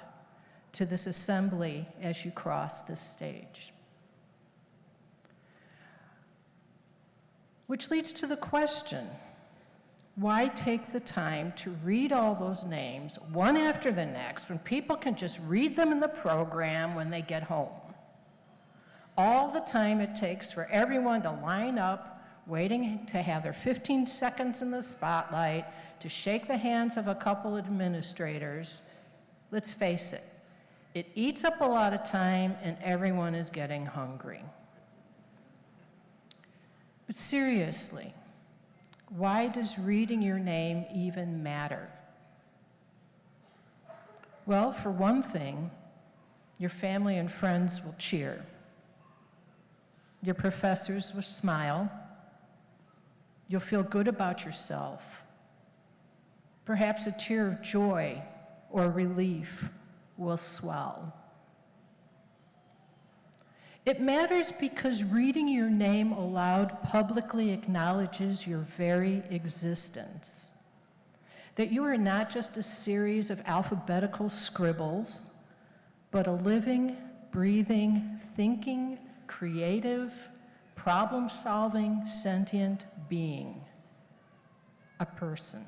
[SPEAKER 14] to this assembly as you cross this stage. Which leads to the question, why take the time to read all those names one after the next when people can just read them in the program when they get home? All the time it takes for everyone to line up, waiting to have their 15 seconds in the spotlight, to shake the hands of a couple administrators. Let's face it, it eats up a lot of time and everyone is getting hungry. But seriously, why does reading your name even matter? Well, for one thing, your family and friends will cheer. Your professors will smile. You'll feel good about yourself. Perhaps a tear of joy or relief will swell. It matters because reading your name aloud publicly acknowledges your very existence. That you are not just a series of alphabetical scribbles, but a living, breathing, thinking, creative, problem-solving, sentient being. A person.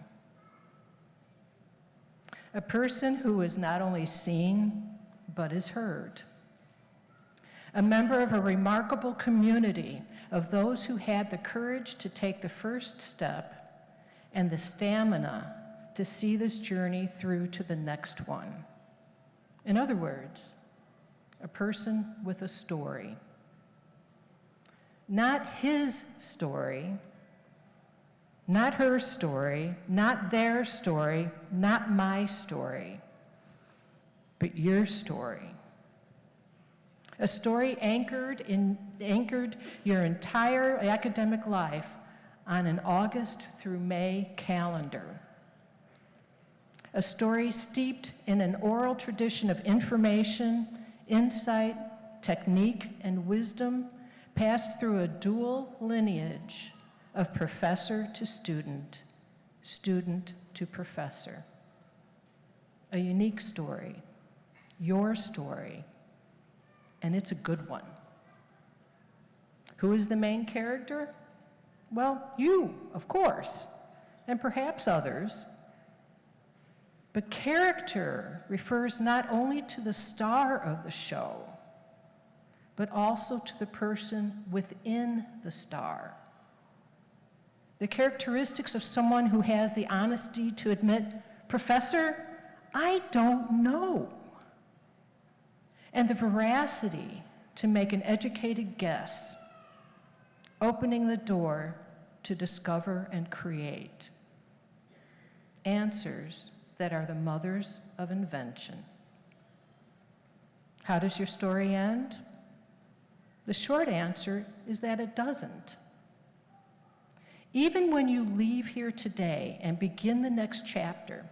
[SPEAKER 14] A person who is not only seen, but is heard. A member of a remarkable community of those who had the courage to take the first step and the stamina to see this journey through to the next one. In other words, a person with a story. Not his story, not her story, not their story, not my story, but your story. A story anchored your entire academic life on an August through May calendar. A story steeped in an oral tradition of information, insight, technique, and wisdom passed through a dual lineage of professor to student, student to professor. A unique story, your story, and it's a good one. Who is the main character? Well, you, of course, and perhaps others. But character refers not only to the star of the show, but also to the person within the star. The characteristics of someone who has the honesty to admit, Professor, I don't know. And the veracity to make an educated guess, opening the door to discover and create answers that are the mothers of invention. How does your story end? The short answer is that it doesn't. Even when you leave here today and begin the next chapter,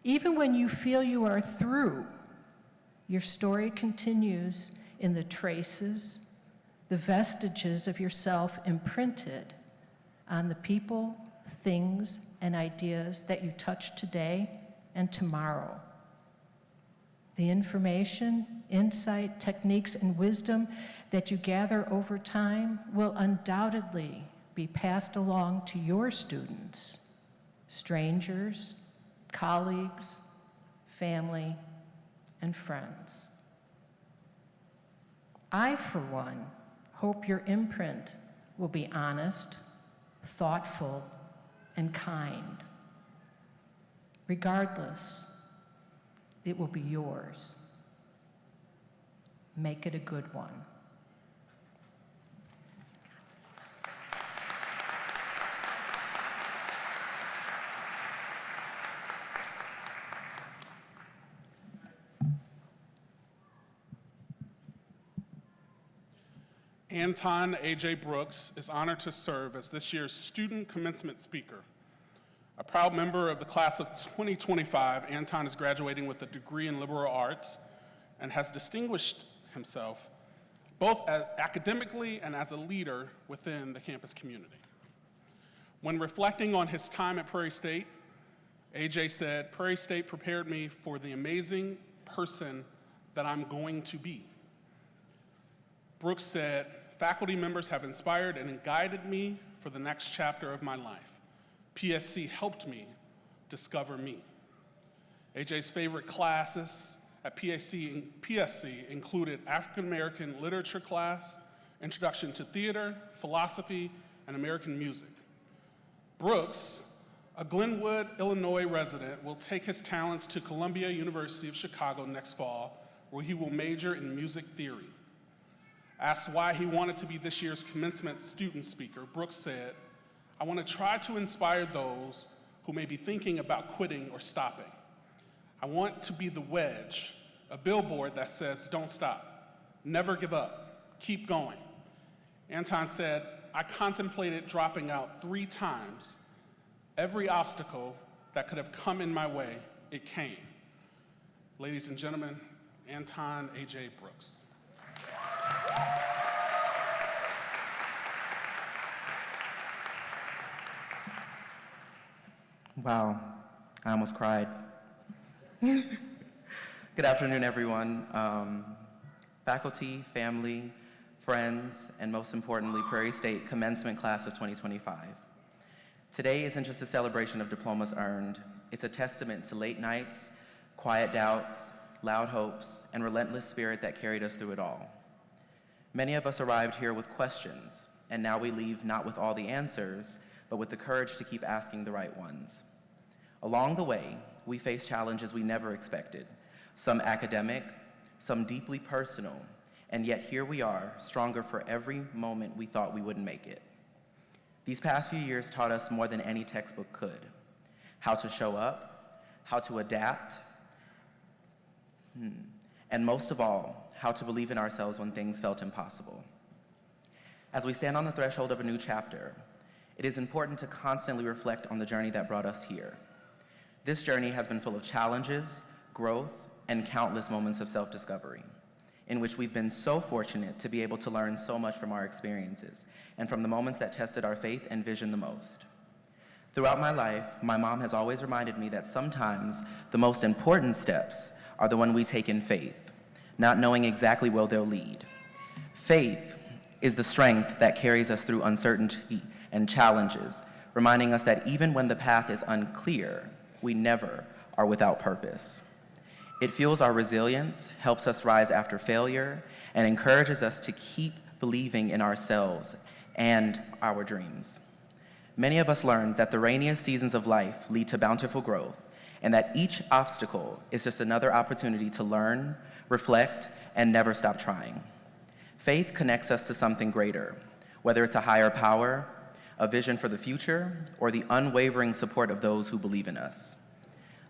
[SPEAKER 14] even when you feel you are through, your story continues in the traces, the vestiges of yourself imprinted on the people, things, and ideas that you touch today and tomorrow. The information, insight, techniques, and wisdom that you gather over time will undoubtedly be passed along to your students, strangers, colleagues, family, and friends. I, for one, hope your imprint will be honest, thoughtful, and kind. Regardless, it will be yours. Make it a good one.
[SPEAKER 13] Anton A.J. Brooks is honored to serve as this year's Student Commencement Speaker. A proud member of the class of 2025, Anton is graduating with a degree in liberal arts and has distinguished himself both academically and as a leader within the campus community. When reflecting on his time at Prairie State, A.J. said, "Prairie State prepared me for the amazing person that I'm going to be. Brooks said, faculty members have inspired and guided me for the next chapter of my life. PSC helped me discover me. AJ's favorite classes at PSC included African American literature class, Introduction to Theater, Philosophy, and American Music. Brooks, a Glenwood, Illinois resident, will take his talents to Columbia University of Chicago next fall, where he will major in music theory. Asked why he wanted to be this year's commencement student speaker, Brooks said, "I want to try to inspire those who may be thinking about quitting or stopping. I want to be the wedge, a billboard that says, don't stop, never give up, keep going." Anton said, "I contemplated dropping out 3 times. Every obstacle that could have come in my way, it came." Ladies and gentlemen, Anton A.J. Brooks.
[SPEAKER 11] Wow, I almost cried. Good afternoon, everyone. Faculty, family, friends, and most importantly, Prairie State Commencement Class of 2025. Today isn't just a celebration of diplomas earned, it's a testament to late nights, quiet doubts, loud hopes, and relentless spirit that carried us through it all. Many of us arrived here with questions, and now we leave not with all the answers, but with the courage to keep asking the right ones. Along the way, we faced challenges we never expected, some academic, some deeply personal, and yet here we are, stronger for every moment we thought we wouldn't make it. These past few years taught us more than any textbook could: how to show up, how to adapt, and most of all, how to believe in ourselves when things felt impossible. As we stand on the threshold of a new chapter, it is important to constantly reflect on the journey that brought us here. This journey has been full of challenges, growth, and countless moments of self-discovery, in which we've been so fortunate to be able to learn so much from our experiences and from the moments that tested our faith and vision the most. Throughout my life, my mom has always reminded me that sometimes the most important steps are the ones we take in faith, not knowing exactly where they'll lead. Faith is the strength that carries us through uncertainty and challenges, reminding us that even when the path is unclear, we never are without purpose. It fuels our resilience, helps us rise after failure, and encourages us to keep believing in ourselves and our dreams. Many of us learned that the rainiest seasons of life lead to bountiful growth, and that each obstacle is just another opportunity to learn, reflect, and never stop trying. Faith connects us to something greater, whether it's a higher power, a vision for the future, or the unwavering support of those who believe in us.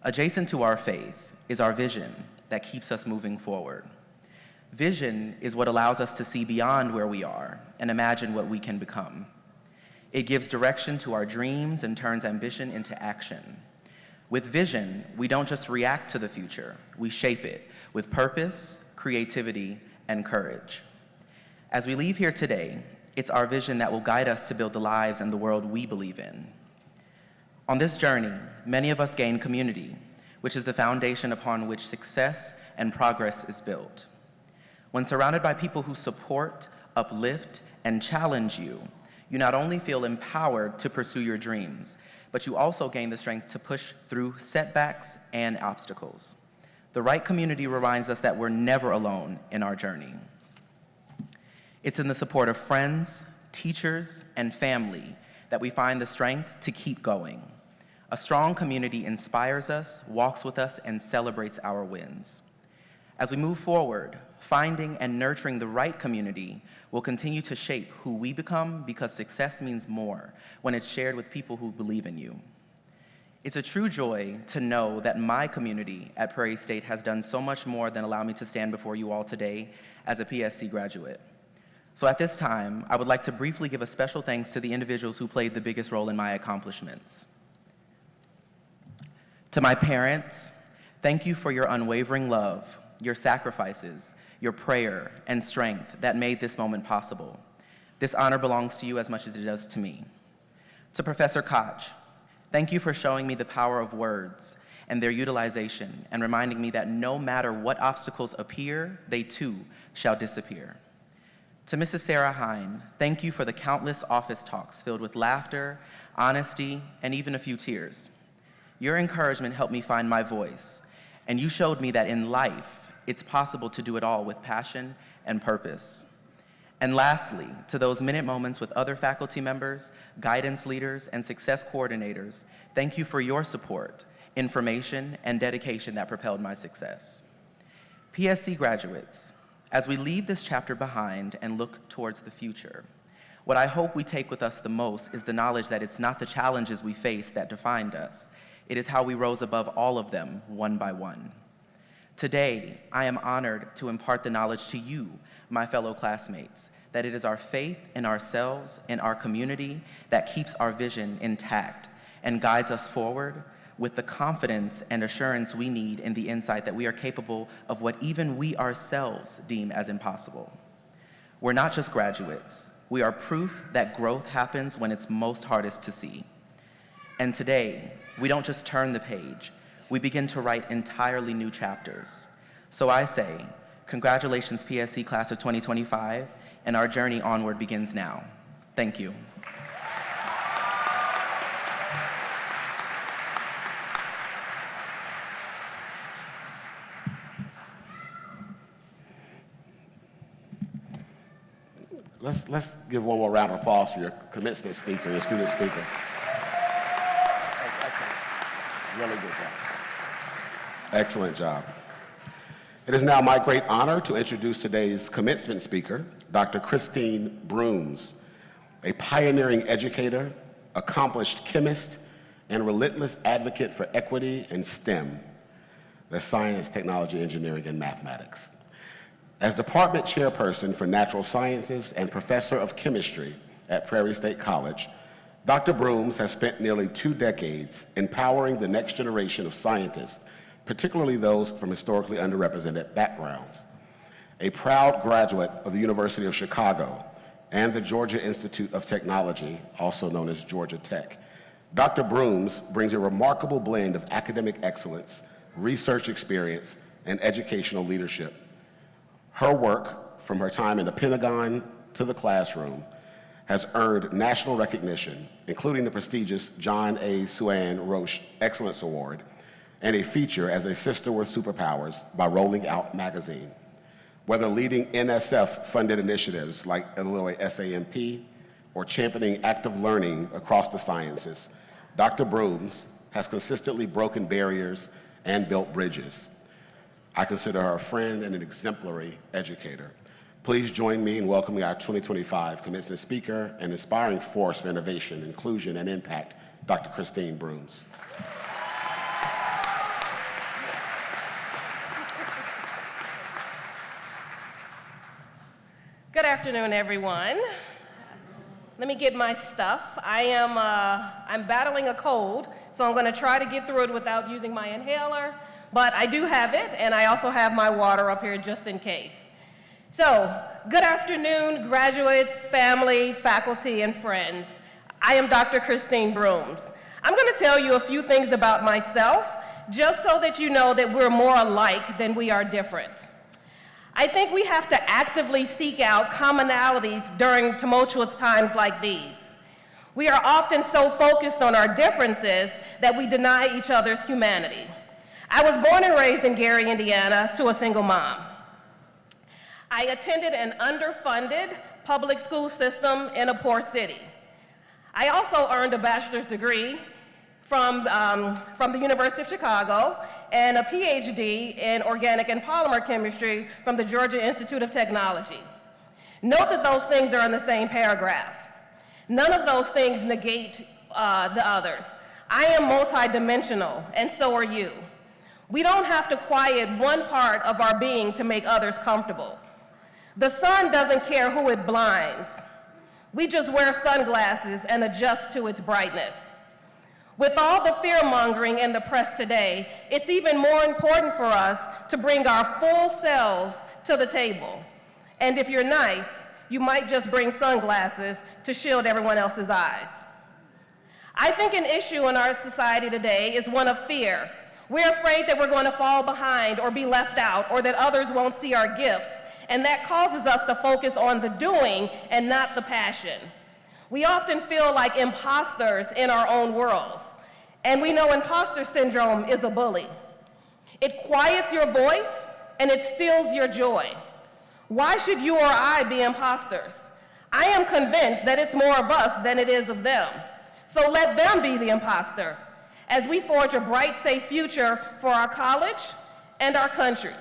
[SPEAKER 11] Adjacent to our faith is our vision that keeps us moving forward. Vision is what allows us to see beyond where we are and imagine what we can become. It gives direction to our dreams and turns ambition into action. With vision, we don't just react to the future, we shape it with purpose, creativity, and courage. As we leave here today, it's our vision that will guide us to build the lives and the world we believe in. On this journey, many of us gain community, which is the foundation upon which success and progress is built. When surrounded by people who support, uplift, and challenge you, you not only feel empowered to pursue your dreams, but you also gain the strength to push through setbacks and obstacles. The right community reminds us that we're never alone in our journey. It's in the support of friends, teachers, and family that we find the strength to keep going. A strong community inspires us, walks with us, and celebrates our wins. As we move forward, finding and nurturing the right community will continue to shape who we become, because success means more when it's shared with people who believe in you. It's a true joy to know that my community at Prairie State has done so much more than allow me to stand before you all today as a PSC graduate. So at this time, I would like to briefly give a special thanks to the individuals who played the biggest role in my accomplishments. To my parents, thank you for your unwavering love, your sacrifices, your prayer, and strength that made this moment possible. This honor belongs to you as much as it does to me. To Professor Koch, thank you for showing me the power of words and their utilization, and reminding me that no matter what obstacles appear, they too shall disappear. To Mrs. Sarah Hine, thank you for the countless office talks filled with laughter, honesty, and even a few tears. Your encouragement helped me find my voice, and you showed me that in life, it's possible to do it all with passion and purpose. And lastly, to those minute moments with other faculty members, guidance leaders, and success coordinators, thank you for your support, information, and dedication that propelled my success. PSC graduates, as we leave this chapter behind and look towards the future, what I hope we take with us the most is the knowledge that it's not the challenges we face that defined us. It is how we rose above all of them, one by one. Today, I am honored to impart the knowledge to you, my fellow classmates, that it is our faith in ourselves and our community that keeps our vision intact and guides us forward with the confidence and assurance we need in the insight that we are capable of what even we ourselves deem as impossible. We're not just graduates. We are proof that growth happens when it's most hardest to see. And today, we don't just turn the page, we begin to write entirely new chapters. So I say, congratulations PSC Class of 2025, and our journey onward begins now. Thank you.
[SPEAKER 3] Let's give one more round of applause for your commencement speaker, your student speaker. Really good job. Excellent job. It is now my great honor to introduce today's commencement speaker, Dr. Christine Brooms, a pioneering educator, accomplished chemist, and relentless advocate for equity and STEM, that's science, technology, engineering, and mathematics. As department chairperson for natural sciences and professor of chemistry at Prairie State College, Dr. Brooms has spent nearly 2 decades empowering the next generation of scientists, particularly those from historically underrepresented backgrounds. A proud graduate of the University of Chicago and the Georgia Institute of Technology, also known as Georgia Tech, Dr. Brooms brings a remarkable blend of academic excellence, research experience, and educational leadership. Her work, from her time in the Pentagon to the classroom, has earned national recognition, including the prestigious John A. Suan Roche Excellence Award, and a feature as a sister with superpowers by Rolling Out magazine. Whether leading NSF-funded initiatives like Illinois SAMP or championing active learning across the sciences, Dr. Brooms has consistently broken barriers and built bridges. I consider her a friend and an exemplary educator. Please join me in welcoming our 2025 commencement speaker and inspiring force for innovation, inclusion, and impact, Dr. Christine Brooms.
[SPEAKER 19] Good afternoon, everyone. Let me get my stuff. I'm battling a cold, so I'm going to try to get through it without using my inhaler, but I do have it, and I also have my water up here just in case. So, good afternoon, graduates, family, faculty, and friends. I am Dr. Christine Brooms. I'm going to tell you a few things about myself, just so that you know that we're more alike than we are different. I think we have to actively seek out commonalities during tumultuous times like these. We are often so focused on our differences that we deny each other's humanity. I was born and raised in Gary, Indiana, to a single mom. I attended an underfunded public school system in a poor city. I also earned a bachelor's degree from the University of Chicago and a PhD in organic and polymer chemistry from the Georgia Institute of Technology. Note that those things are in the same paragraph. None of those things negate the others. I am multidimensional, and so are you. We don't have to quiet one part of our being to make others comfortable. The sun doesn't care who it blinds. We just wear sunglasses and adjust to its brightness. With all the fear-mongering in the press today, it's even more important for us to bring our full selves to the table. And if you're nice, you might just bring sunglasses to shield everyone else's eyes. I think an issue in our society today is one of fear, We're afraid that we're going to fall behind or be left out or that others won't see our gifts, and that causes us to focus on the doing and not the passion. We often feel like imposters in our own worlds, and we know imposter syndrome is a bully. It quiets your voice and it steals your joy. Why should you or I be imposters? I am convinced that it's more of us than it is of them. So let them be the imposter as we forge a bright, safe future for our college and our country.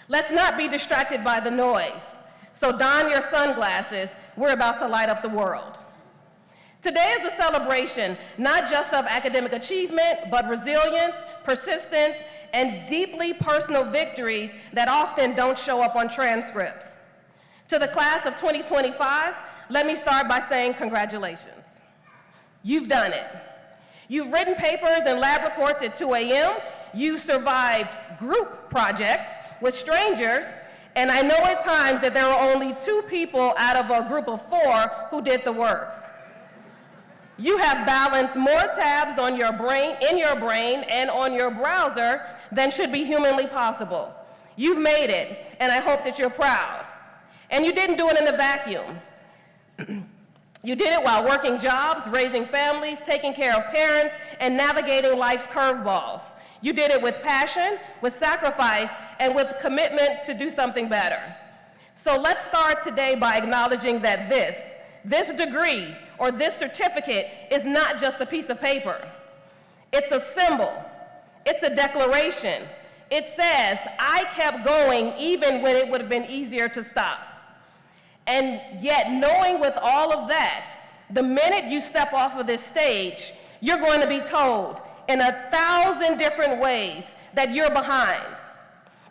[SPEAKER 19] Let's not be distracted by the noise. So don your sunglasses, we're about to light up the world. Today is a celebration not just of academic achievement, but resilience, persistence, and deeply personal victories that often don't show up on transcripts. To the class of 2025, let me start by saying congratulations. You've done it. You've written papers and lab reports at 2 a.m. You survived group projects with strangers, and I know at times that there were only 2 people out of a group of 4 who did the work. You have balanced more tabs on your brain, in your brain and on your browser than should be humanly possible. You've made it, and I hope that you're proud. And you didn't do it in a vacuum. You did it while working jobs, raising families, taking care of parents, and navigating life's curveballs. You did it with passion, with sacrifice, and with commitment to do something better. So let's start today by acknowledging that this degree or this certificate is not just a piece of paper. It's a symbol. It's a declaration. It says, I kept going even when it would have been easier to stop. And yet, knowing with all of that, the minute you step off of this stage, you're going to be told in 1,000 different ways that you're behind,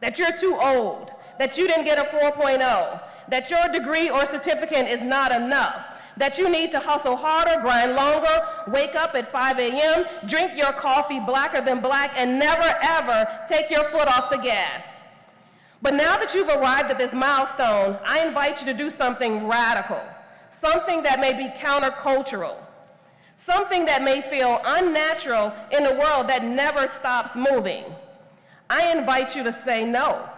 [SPEAKER 19] that you're too old, that you didn't get a 4.0, that your degree or certificate is not enough, that you need to hustle harder, grind longer, wake up at 5 a.m., drink your coffee blacker than black, and never ever take your foot off the gas. But now that you've arrived at this milestone, I invite you to do something radical, something that may be countercultural, something that may feel unnatural in a world that never stops moving. I invite you to say no.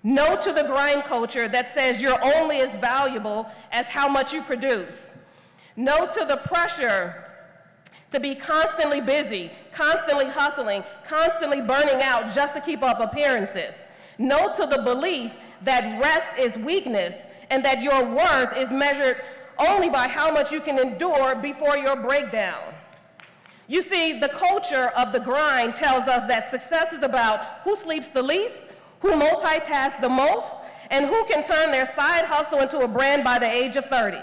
[SPEAKER 19] No to the grind culture that says you're only as valuable as how much you produce. No to the pressure to be constantly busy, constantly hustling, constantly burning out just to keep up appearances. No to the belief that rest is weakness and that your worth is measured only by how much you can endure before your breakdown. You see, the culture of the grind tells us that success is about who sleeps the least, who multitasks the most, and who can turn their side hustle into a brand by the age of 30,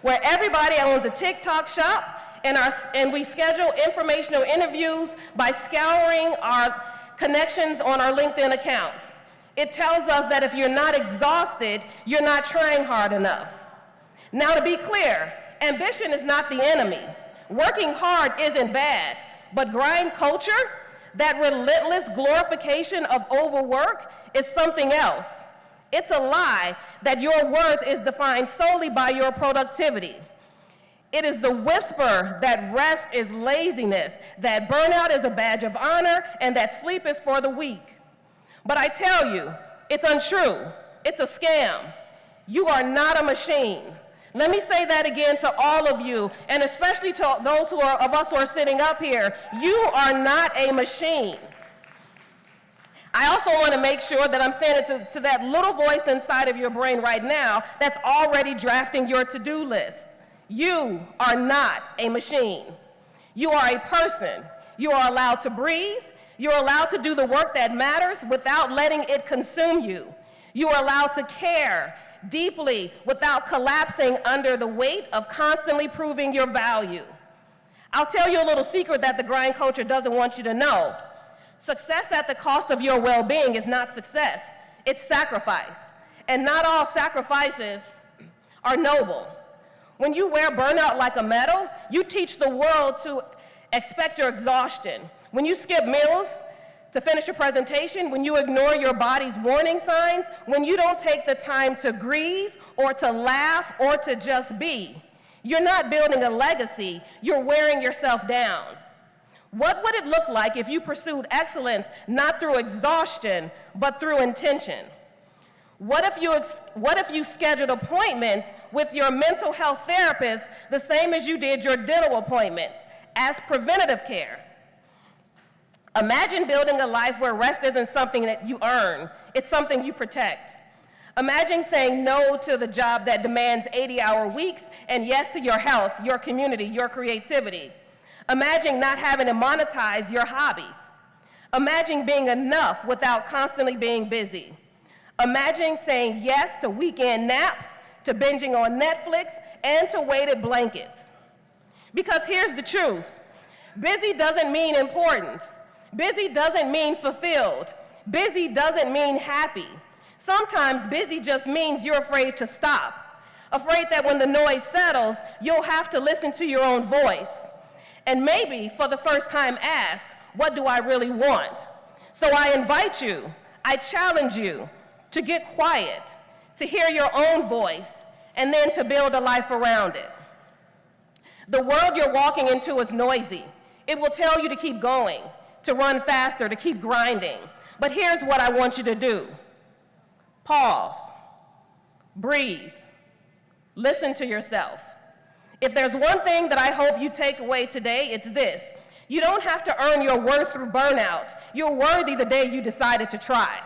[SPEAKER 19] where everybody owns a TikTok shop, and we schedule informational interviews by scouring our connections on our LinkedIn accounts. It tells us that if you're not exhausted, you're not trying hard enough. Now, to be clear, ambition is not the enemy. Working hard isn't bad, but grind culture, that relentless glorification of overwork, is something else. It's a lie that your worth is defined solely by your productivity. It is the whisper that rest is laziness, that burnout is a badge of honor, and that sleep is for the weak. But I tell you, it's untrue. It's a scam. You are not a machine. Let me say that again to all of you, and especially to those of us who are sitting up here. You are not a machine. I also want to make sure that I'm saying it to that little voice inside of your brain right now that's already drafting your to-do list. You are not a machine. You are a person. You are allowed to breathe. You're allowed to do the work that matters without letting it consume you. You are allowed to care deeply without collapsing under the weight of constantly proving your value. I'll tell you a little secret that the grind culture doesn't want you to know. Success at the cost of your well-being is not success. It's sacrifice. And not all sacrifices are noble. When you wear burnout like a medal, you teach the world to expect your exhaustion. When you skip meals to finish a presentation, when you ignore your body's warning signs, when you don't take the time to grieve or to laugh or to just be, you're not building a legacy, you're wearing yourself down. What would it look like if you pursued excellence not through exhaustion, but through intention? What if you scheduled appointments with your mental health therapist the same as you did your dental appointments, as preventative care? Imagine building a life where rest isn't something that you earn, it's something you protect. Imagine saying no to the job that demands 80-hour weeks and yes to your health, your community, your creativity. Imagine not having to monetize your hobbies. Imagine being enough without constantly being busy. Imagine saying yes to weekend naps, to binging on Netflix, and to weighted blankets. Because here's the truth. Busy doesn't mean important. Busy doesn't mean fulfilled. Busy doesn't mean happy. Sometimes busy just means you're afraid to stop, afraid that when the noise settles, you'll have to listen to your own voice. And maybe for the first time ask, what do I really want? So I invite you, I challenge you to get quiet, to hear your own voice, and then to build a life around it. The world you're walking into is noisy. It will tell you to keep going, to run faster, to keep grinding. But here's what I want you to do. Pause, breathe, listen to yourself. If there's one thing that I hope you take away today, it's this. You don't have to earn your worth through burnout. You're worthy the day you decided to try.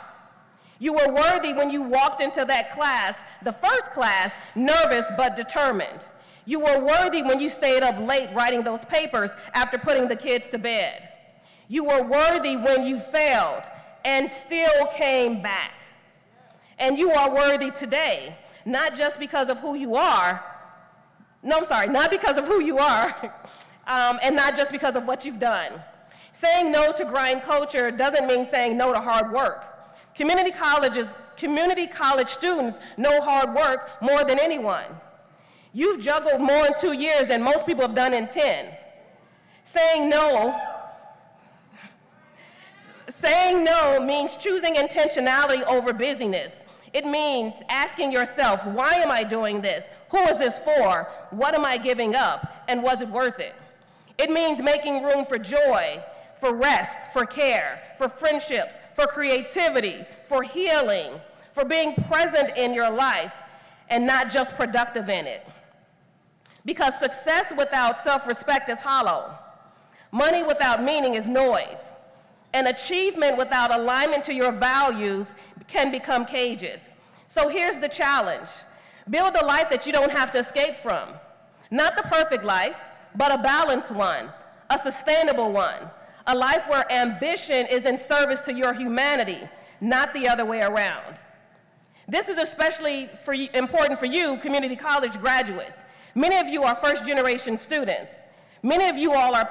[SPEAKER 19] You were worthy when you walked into that class, the first class, nervous but determined. You were worthy when you stayed up late writing those papers after putting the kids to bed. You were worthy when you failed and still came back. And you are worthy today, not just because of who you are, not because of who you are, and not just because of what you've done. Saying no to grind culture doesn't mean saying no to hard work. Community college students know hard work more than anyone. You've juggled more in 2 years than most people have done in 10. Saying no means choosing intentionality over busyness. It means asking yourself, why am I doing this? Who is this for? What am I giving up? And was it worth it? It means making room for joy, for rest, for care, for friendships, for creativity, for healing, for being present in your life and not just productive in it. Because success without self-respect is hollow. Money without meaning is noise. And achievement without alignment to your values can become cages. So here's the challenge. Build a life that you don't have to escape from. Not the perfect life, but a balanced one, a sustainable one, a life where ambition is in service to your humanity, not the other way around. This is especially important for you, community college graduates. Many of you are first-generation students. Many of you all are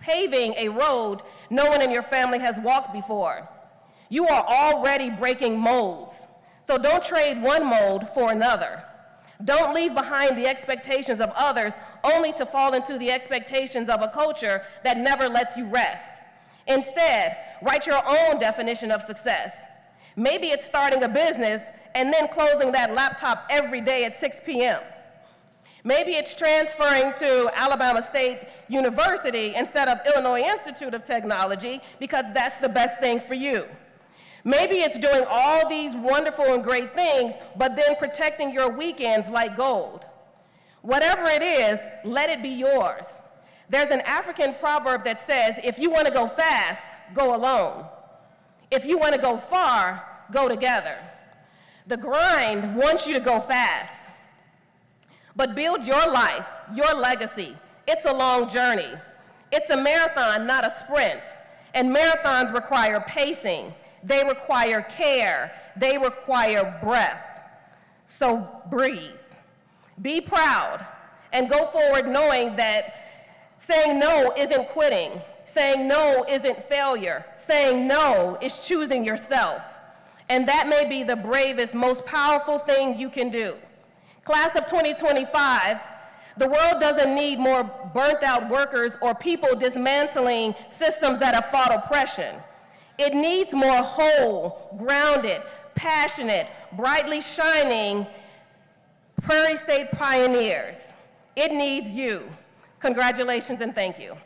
[SPEAKER 19] paving a road no one in your family has walked before. You are already breaking molds, so don't trade one mold for another. Don't leave behind the expectations of others only to fall into the expectations of a culture that never lets you rest. Instead, write your own definition of success. Maybe it's starting a business and then closing that laptop every day at 6 p.m. Maybe it's transferring to Alabama State University instead of Illinois Institute of Technology because that's the best thing for you. Maybe it's doing all these wonderful and great things, but then protecting your weekends like gold. Whatever it is, let it be yours. There's an African proverb that says, if you want to go fast, go alone. If you want to go far, go together. The grind wants you to go fast. But build your life, your legacy. It's a long journey. It's a marathon, not a sprint. And marathons require pacing. They require care. They require breath. So breathe. Be proud. And go forward knowing that saying no isn't quitting. Saying no isn't failure. Saying no is choosing yourself. And that may be the bravest, most powerful thing you can do. Class of 2025, the world doesn't need more burnt-out workers or people dismantling systems that have fought oppression. It needs more whole, grounded, passionate, brightly shining Prairie State pioneers. It needs you. Congratulations and thank you.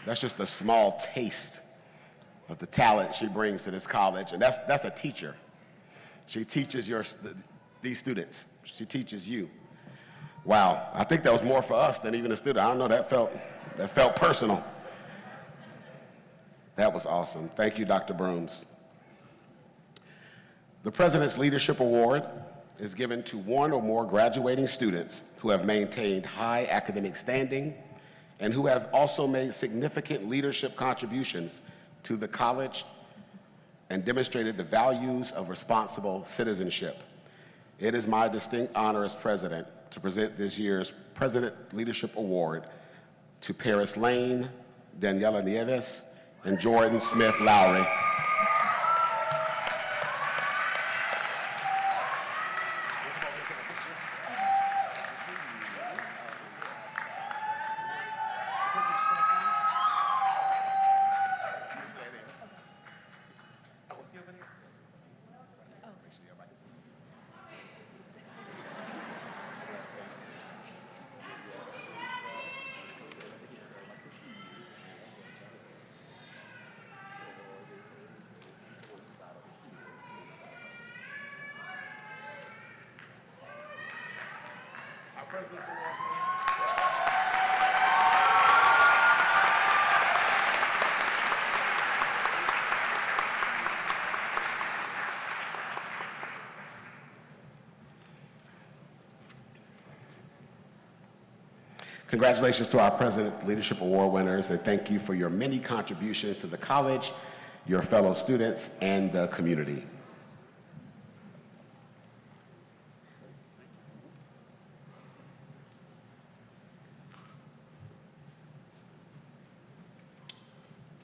[SPEAKER 3] That's just a small taste of the talent she brings to this college, and that's a teacher. She teaches these students. She teaches you. Wow, I think that was more for us than even a student. I don't know, that felt personal. That was awesome. Thank you, Dr. Brooms. The President's Leadership Award is given to one or more graduating students who have maintained high academic standing and who have also made significant leadership contributions to the college and demonstrated the values of responsible citizenship. It is my distinct honor as president to present this year's President Leadership Award to Paris Lane, Daniela Nieves, and Jordan Smith Lowry. Congratulations to our President Leadership Award winners, and thank you for your many contributions to the college, your fellow students, and the community.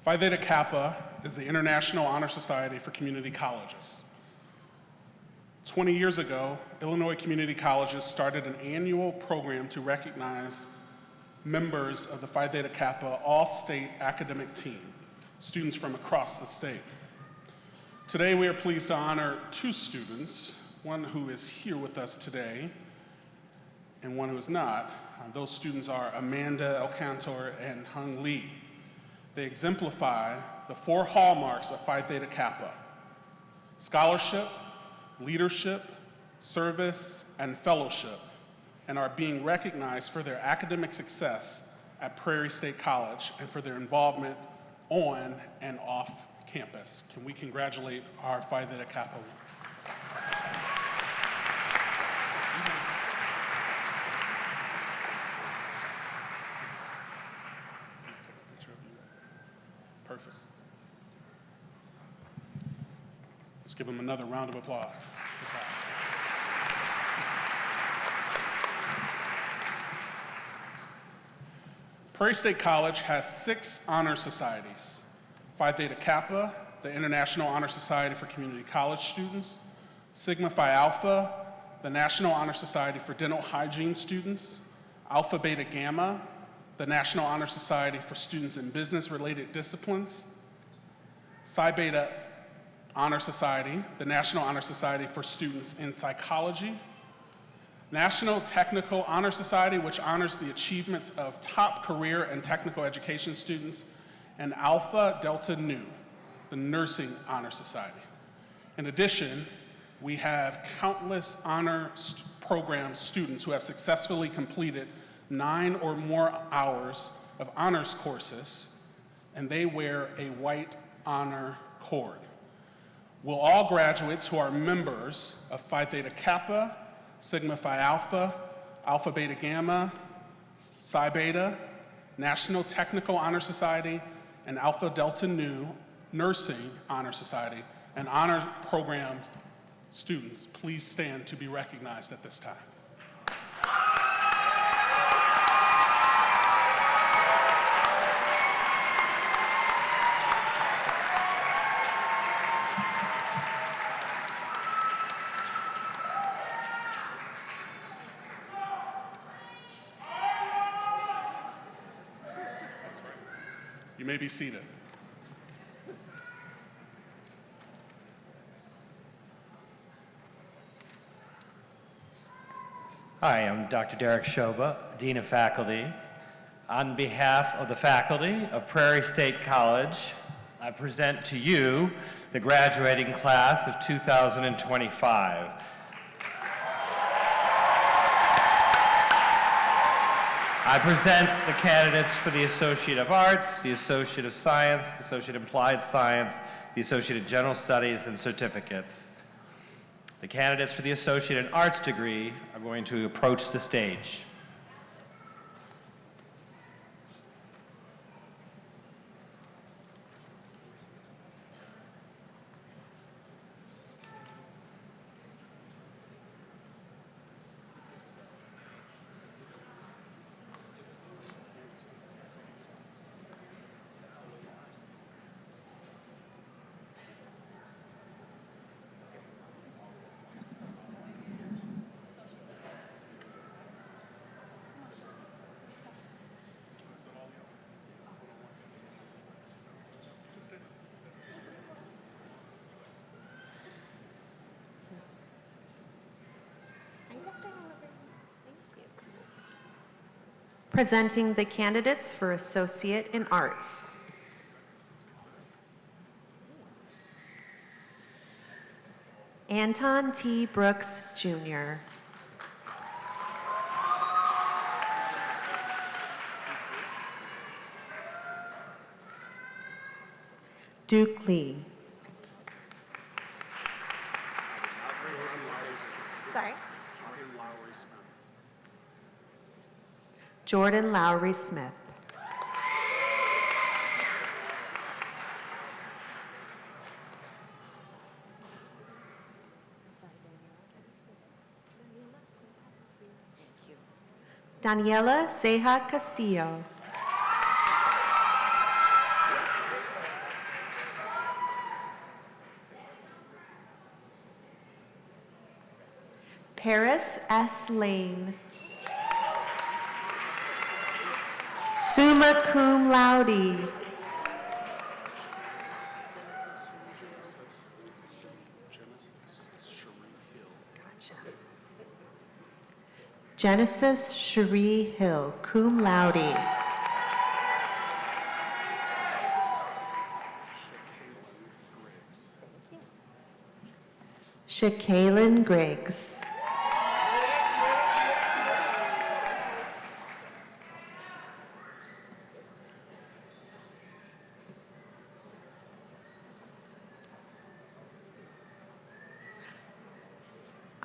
[SPEAKER 13] Phi Theta Kappa is the International Honor Society for Community Colleges. 20 years ago, Illinois community colleges started an annual program to recognize members of the Phi Theta Kappa all-state academic team, students from across the state. Today, we are pleased to honor two students, one who is here with us today and one who is not. Those students are Amanda Alcantor and Hung Lee. They exemplify the four hallmarks of Phi Theta Kappa: scholarship, leadership, service, and fellowship, and are being recognized for their academic success at Prairie State College and for their involvement on and off campus. Can we congratulate our Phi Theta Kappa? Perfect. Let's give them another round of applause. Prairie State College has 6 honor societies: Phi Theta Kappa, the International Honor Society for Community College Students; Sigma Phi Alpha, the National Honor Society for Dental Hygiene Students; Alpha Beta Gamma, the National Honor Society for Students in Business-Related Disciplines; Psi Beta Honor Society, the National Honor Society for Students in Psychology; National Technical Honor Society, which honors the achievements of top career and technical education students; and Alpha Delta Nu, the Nursing Honor Society. In addition, we have countless honor program students who have successfully completed 9 or more hours of honors courses, and they wear a white honor cord. Will all graduates who are members of Phi Theta Kappa, Sigma Phi Alpha, Alpha Beta Gamma, Psi Beta, National Technical Honor Society, and Alpha Delta Nu Nursing Honor Society, and honor program students, please stand to be recognized at this time. You may be seated.
[SPEAKER 9] Hi, I'm Dr. Derek Shoba, Dean of Faculty. On behalf of the faculty of Prairie State College, I present to you the graduating class of 2025. I present the candidates for the Associate of Arts, the Associate of Science, the Associate Applied Science, the Associate of General Studies, and certificates. The candidates for the Associate in Arts degree are going to approach the stage.
[SPEAKER 20] Presenting the candidates for Associate in Arts. Anton T. Brooks, Jr. Duke Lee.
[SPEAKER 8] Sorry.
[SPEAKER 20] Jordan Lowry Smith. Daniela Ceja Castillo. Paris S. Lane. Summa cum laude. Genesis Cherie Hill, cum laude. Shakaylin Griggs.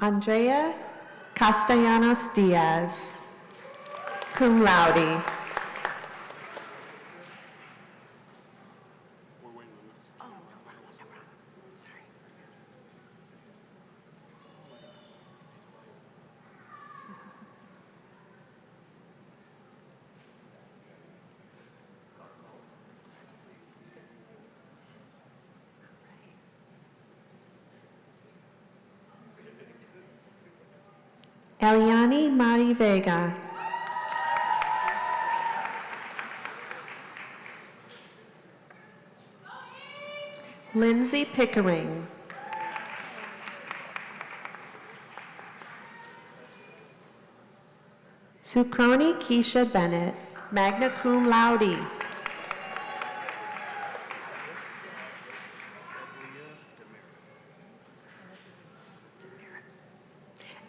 [SPEAKER 20] Andrea Castellanos Diaz, cum laude. Eliani Mari Vega. Lindsay Pickering. Sukroni Keisha Bennett, magna cum laude.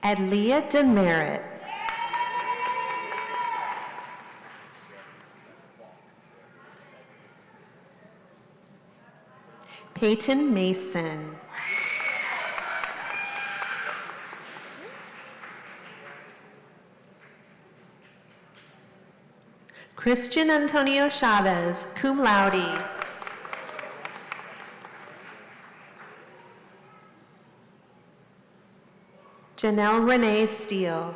[SPEAKER 20] Adlia Demerit. Peyton Mason. Christian Antonio Chavez, cum laude. Janelle Renee Steele.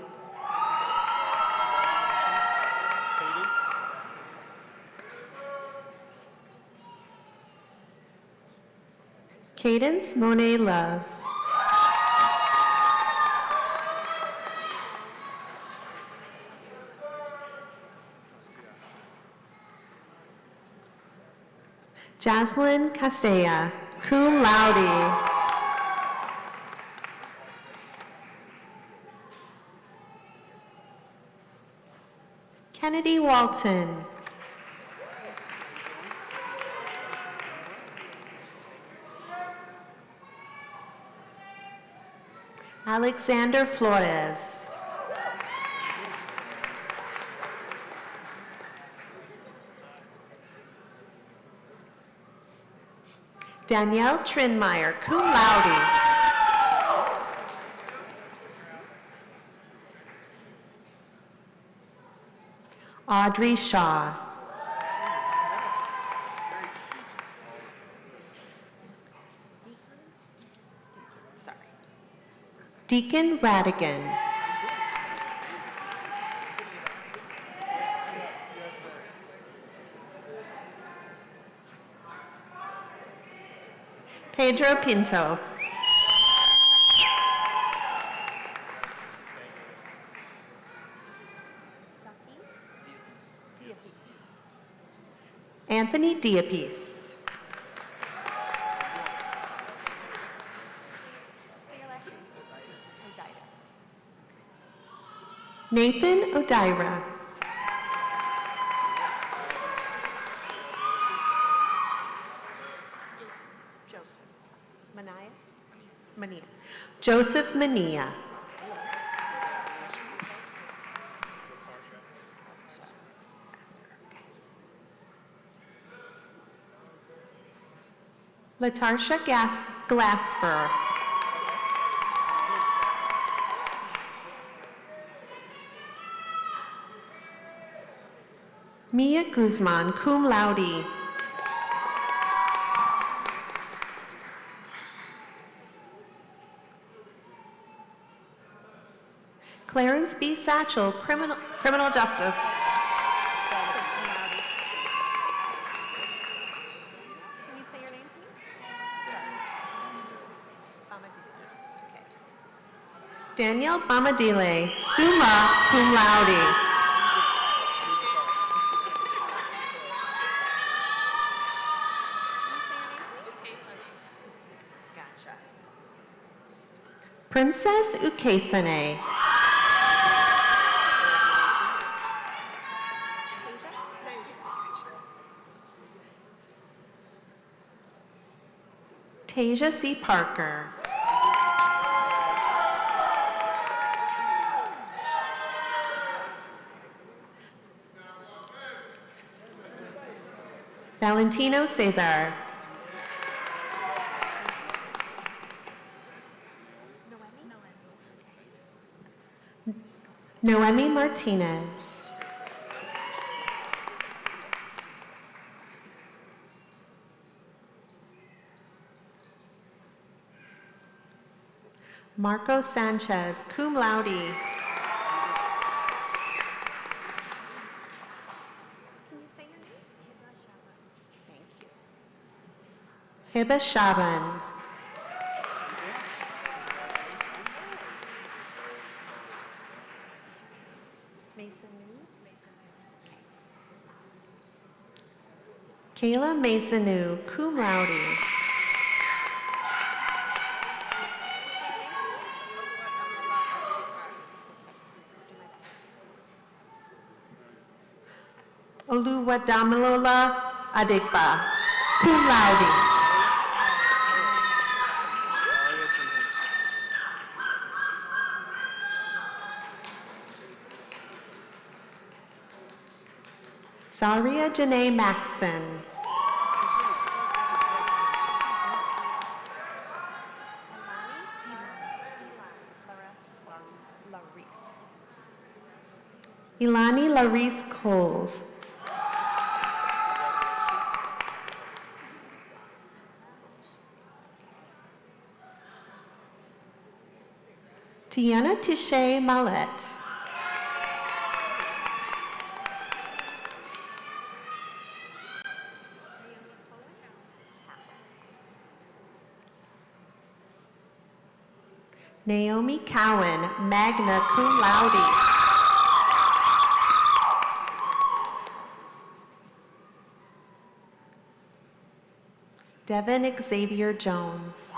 [SPEAKER 20] Cadence Monet Love. Jaslyn Castella, cum laude. Kennedy Walton. Alexander Flores. Danielle Trinmeyer, cum laude. Audrey Shaw. Deacon Radigan. Pedro Pinto. Anthony Diapese. Nathan Odira. Joseph Mania. Latarsha Glasper. Mia Guzman, cum laude. Clarence B. Satchel, criminal justice.
[SPEAKER 8] Can you say your name to me?
[SPEAKER 20] Danielle Bamadile, summa cum laude. Princess Ukesane. Tasia C. Parker. Valentino Cesar. Noemi Martinez. Marco Sanchez, cum laude.
[SPEAKER 8] Can you say your name? Thank you.
[SPEAKER 20] Hiba Shaban. Kayla Masonu, cum laude. Oluwadamilola Adigba, cum laude. Zaria Janae Maxson. Ilani Larice Coles. Tiana Tishay Mallet. Naomi Cowan, magna cum laude. Devin Xavier Jones.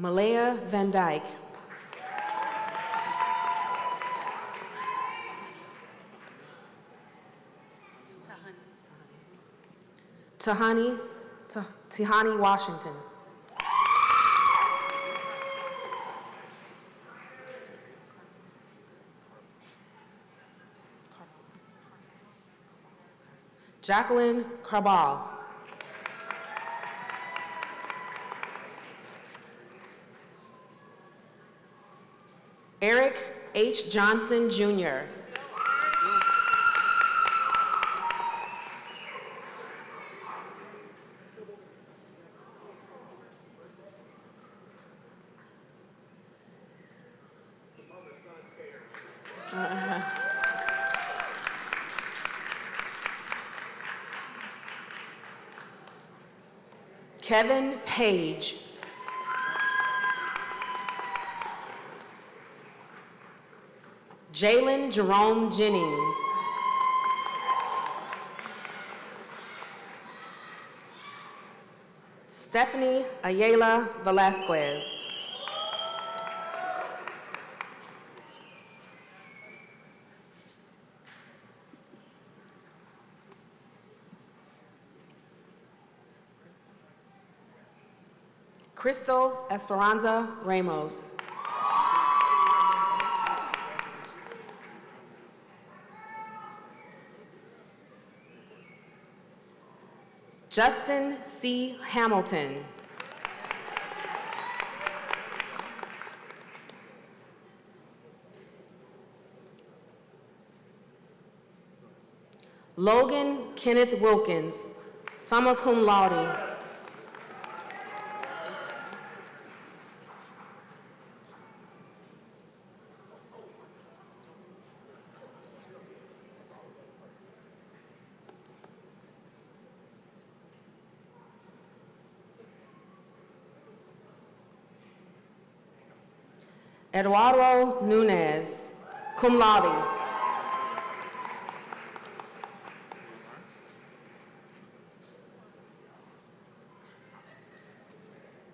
[SPEAKER 6] Malaya Van Dyke. Tahani Washington. Jacqueline Carball. Eric H. Johnson, Jr. Kevin Page. Jalen Jerome Jennings. Stephanie Ayala Velasquez. Crystal Esperanza Ramos. Justin C. Hamilton. Logan Kenneth Wilkins, summa cum laude. Eduardo Nunez, cum laude.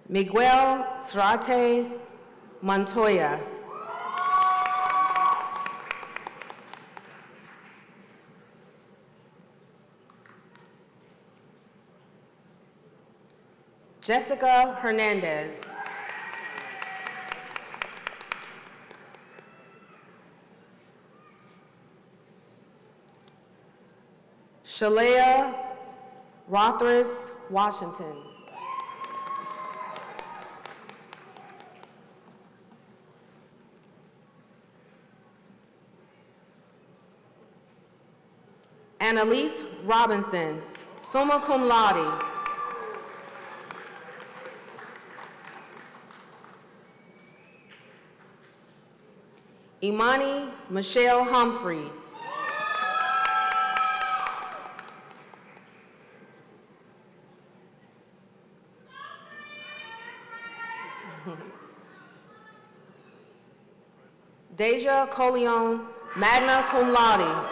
[SPEAKER 6] Miguel Zarate Montoya. Jessica Hernandez. Shalea Rothers Washington. Annalise Robinson, summa cum laude. Imani Michelle Humphreys. Deja Coleon, magna cum laude.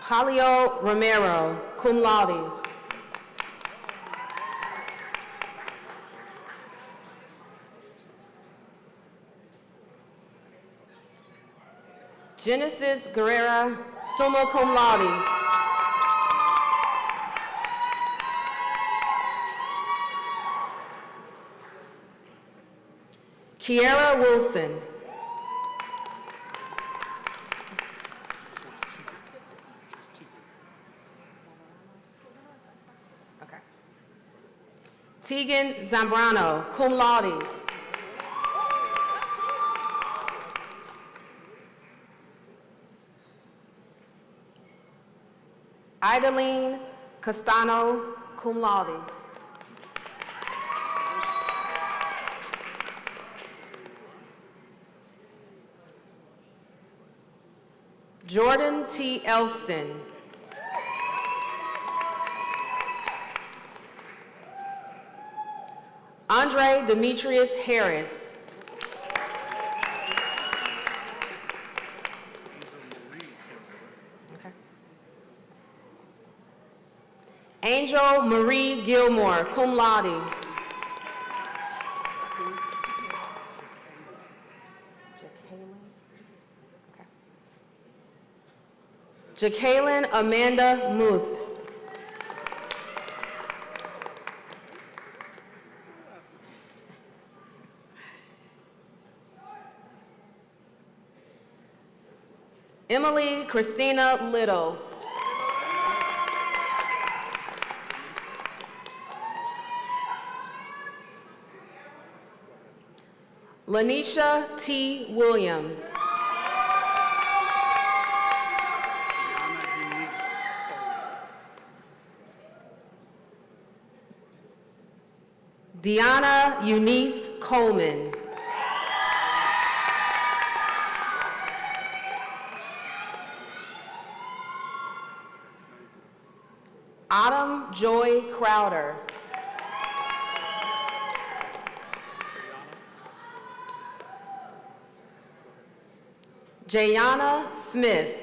[SPEAKER 6] Palio Romero, cum laude. Genesis Guerrera, summa cum laude. Kiara Wilson. Okay. Tegan Zambrano, cum laude. Idaline Castano, cum laude. Jordan T. Elston. Andre Demetrius Harris. Okay. Angel Marie Gilmore, cum laude. Jacqueline Amanda Muth. Emily Christina Little. Lanisha T. Williams. Deanna Eunice Coleman. Autumn Joy Crowder. Jayana Smith.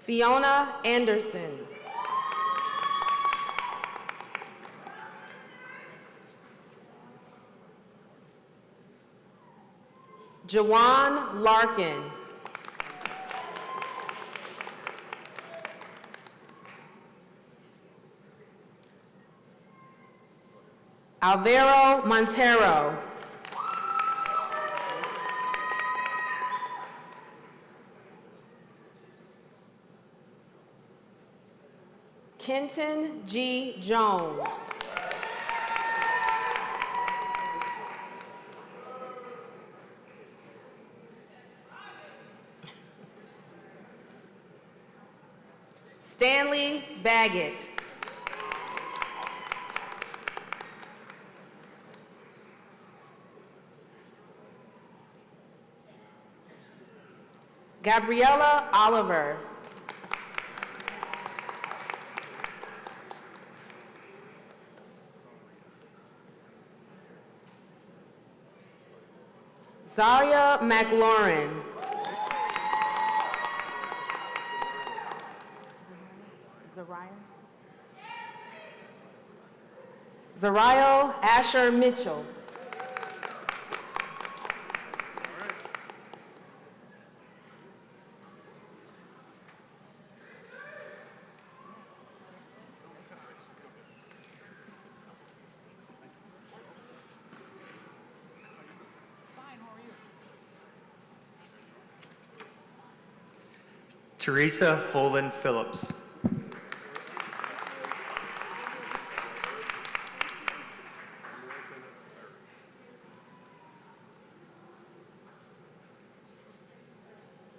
[SPEAKER 6] Fiona Anderson. Jawan Larkin. Alvaro Montero. Kenton G. Jones. Stanley Baggett. Gabriella Oliver. Zaria McLaurin. Zariel Asher Mitchell.
[SPEAKER 5] Teresa Holland Phillips.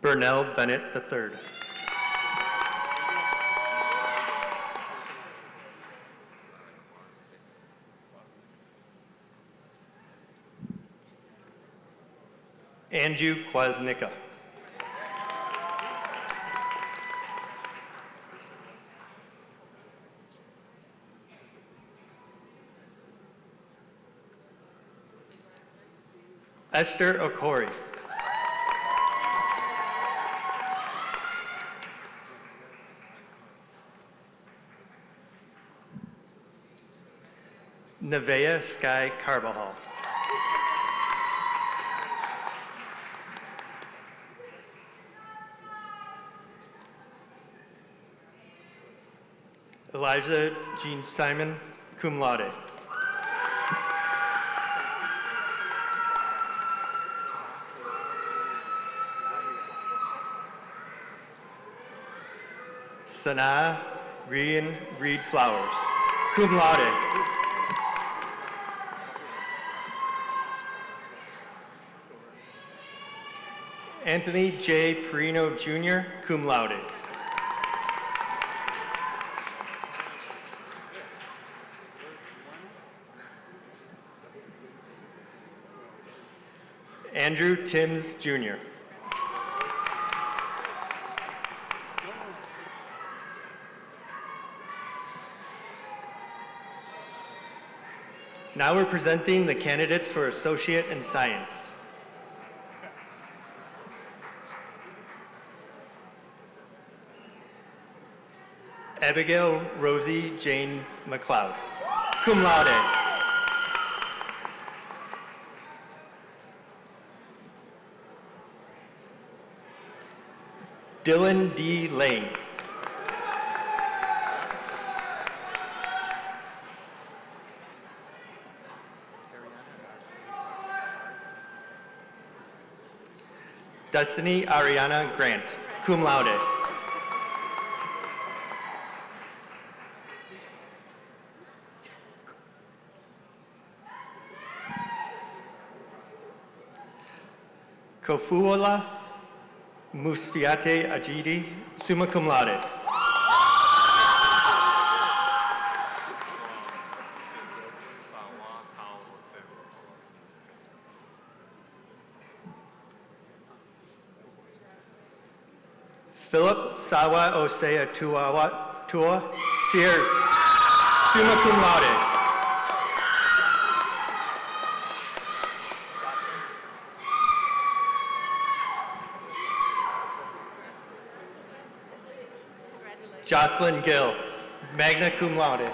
[SPEAKER 5] Burnell Bennett III. Andrew Kwasnicka. Esther Okori. Nevaeh Sky Carbajal. Elijah Jean Simon, cum laude. Sanaa Rian Reed Flowers, cum laude. Anthony J. Perino Jr., cum laude. Andrew Timms Jr. Now we're presenting the candidates for Associate in Science. Abigail Rosie Jane McLeod, cum laude. Dylan D. Lane. Destiny Ariana Grant, cum laude. Kofuola Musfiate Ajidi, summa cum laude. Philip Sawa Osea Tua Sears, summa cum laude. Jocelyn Gill, magna cum laude.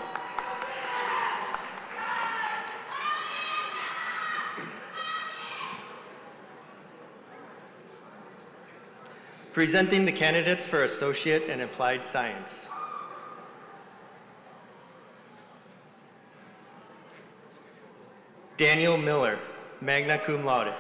[SPEAKER 5] Presenting the candidates for Associate in Applied Science. Daniel Miller, magna cum laude.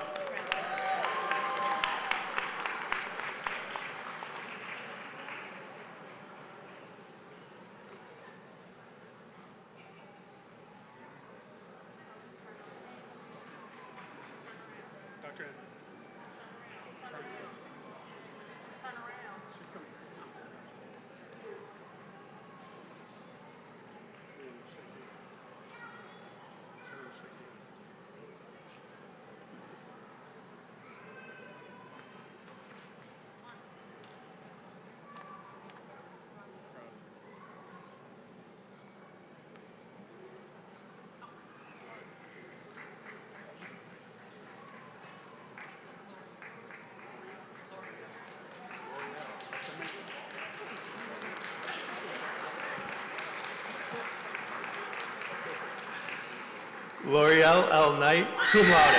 [SPEAKER 5] L'Oreal L. Knight, cum laude.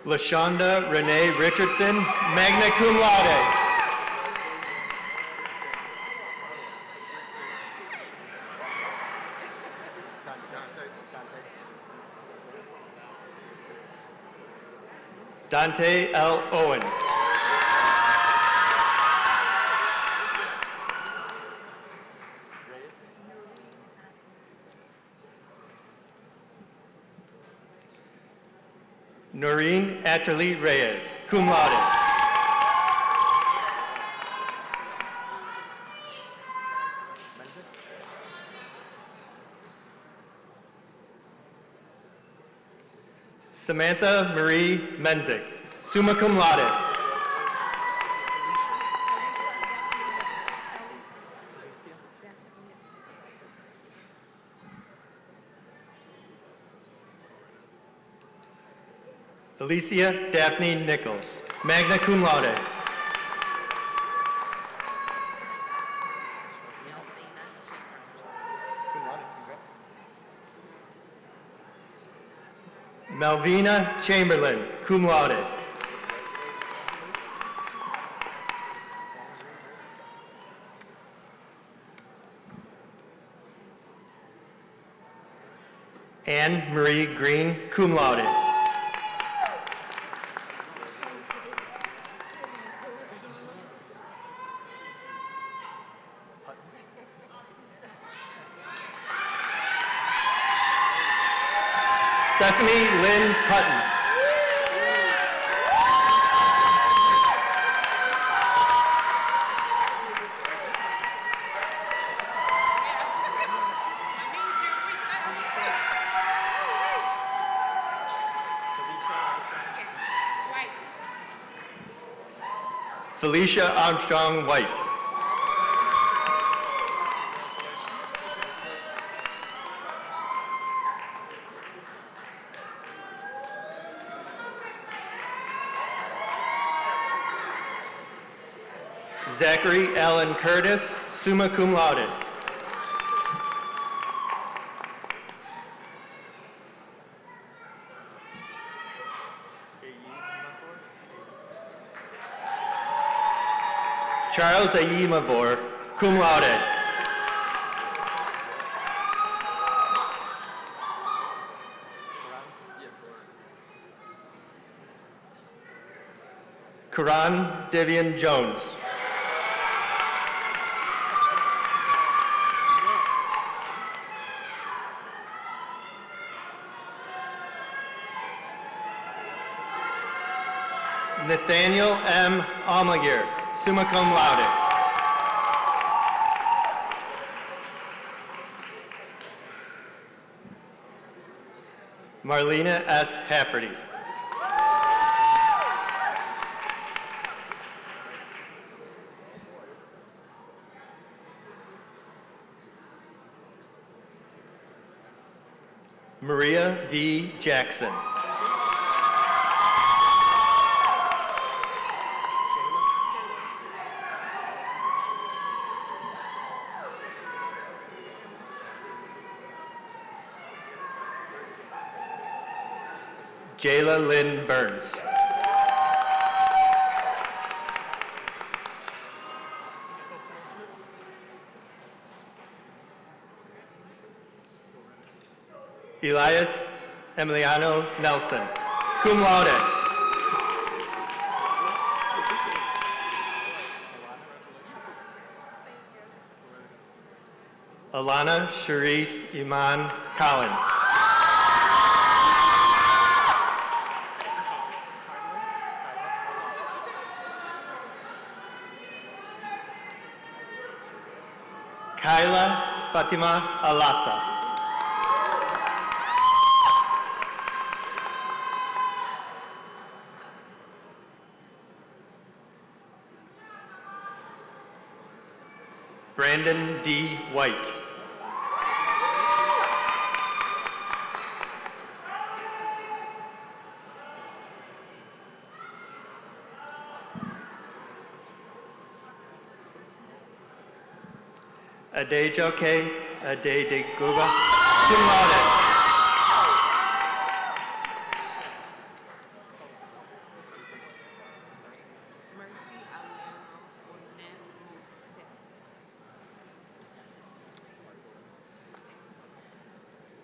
[SPEAKER 5] LaShonda Renee Richardson, magna cum laude. Dante L. Owens. Noreen Atterley Reyes, cum laude. Samantha Marie Menzik, summa cum laude. Alicia Daphne Nichols, magna cum laude. Malvina Chamberlain, cum laude. Anne Marie Green, cum laude. Stephanie Lynn Hutton. Felicia Armstrong White. Zachary Allen Curtis, summa cum laude. Charles Ayimavor, cum laude. Karan Devian Jones. Nathaniel M. Almaguer, summa cum laude. Marlena S. Hafferty. Maria V. Jackson. Jayla Lynn Burns. Elias Emiliano Nelson, cum laude. Alana Sharice Iman Collins. Kyla Fatima Alasa. Brandon D. White. Adejoke Adedeguba, cum laude.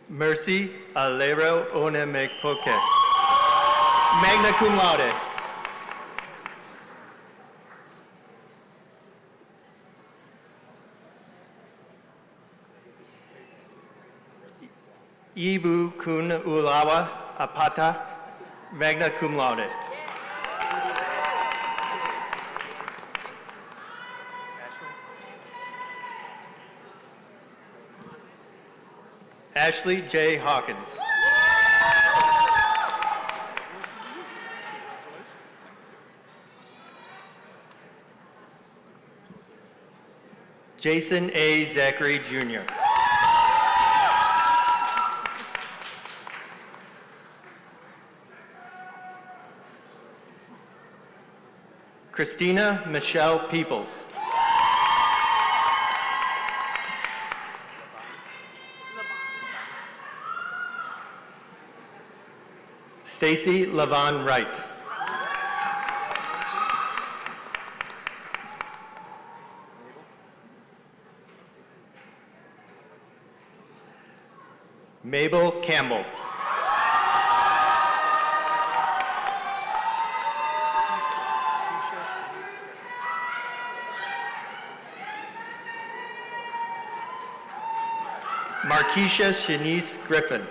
[SPEAKER 5] Mercy Alero Onemekpoke, magna cum laude. Ibu Kun Ulawa Apata, magna cum laude. Ashley J. Hawkins. Jason A. Zachary Jr. Christina Michelle Peoples. Stacy Lavon Wright. Mabel Campbell. Markeisha Shanice Griffin.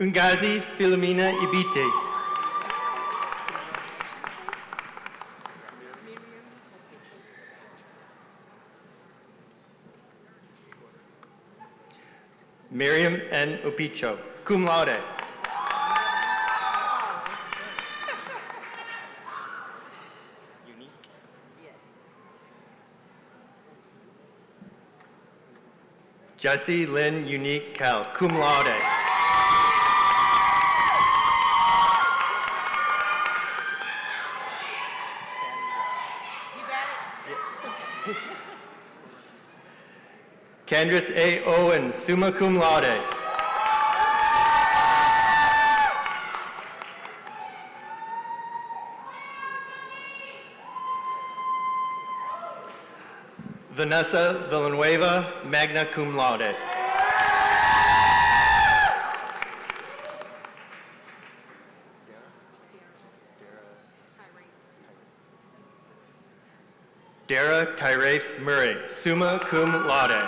[SPEAKER 5] Ungazi Philomena Ibite. Miriam N. Upicho, cum laude. Jessie Lynn Unique Kell, cum laude. Candace A. Owens, summa cum laude. Vanessa Villanueva, magna cum laude. Dara Tyrafe Murray, summa cum laude.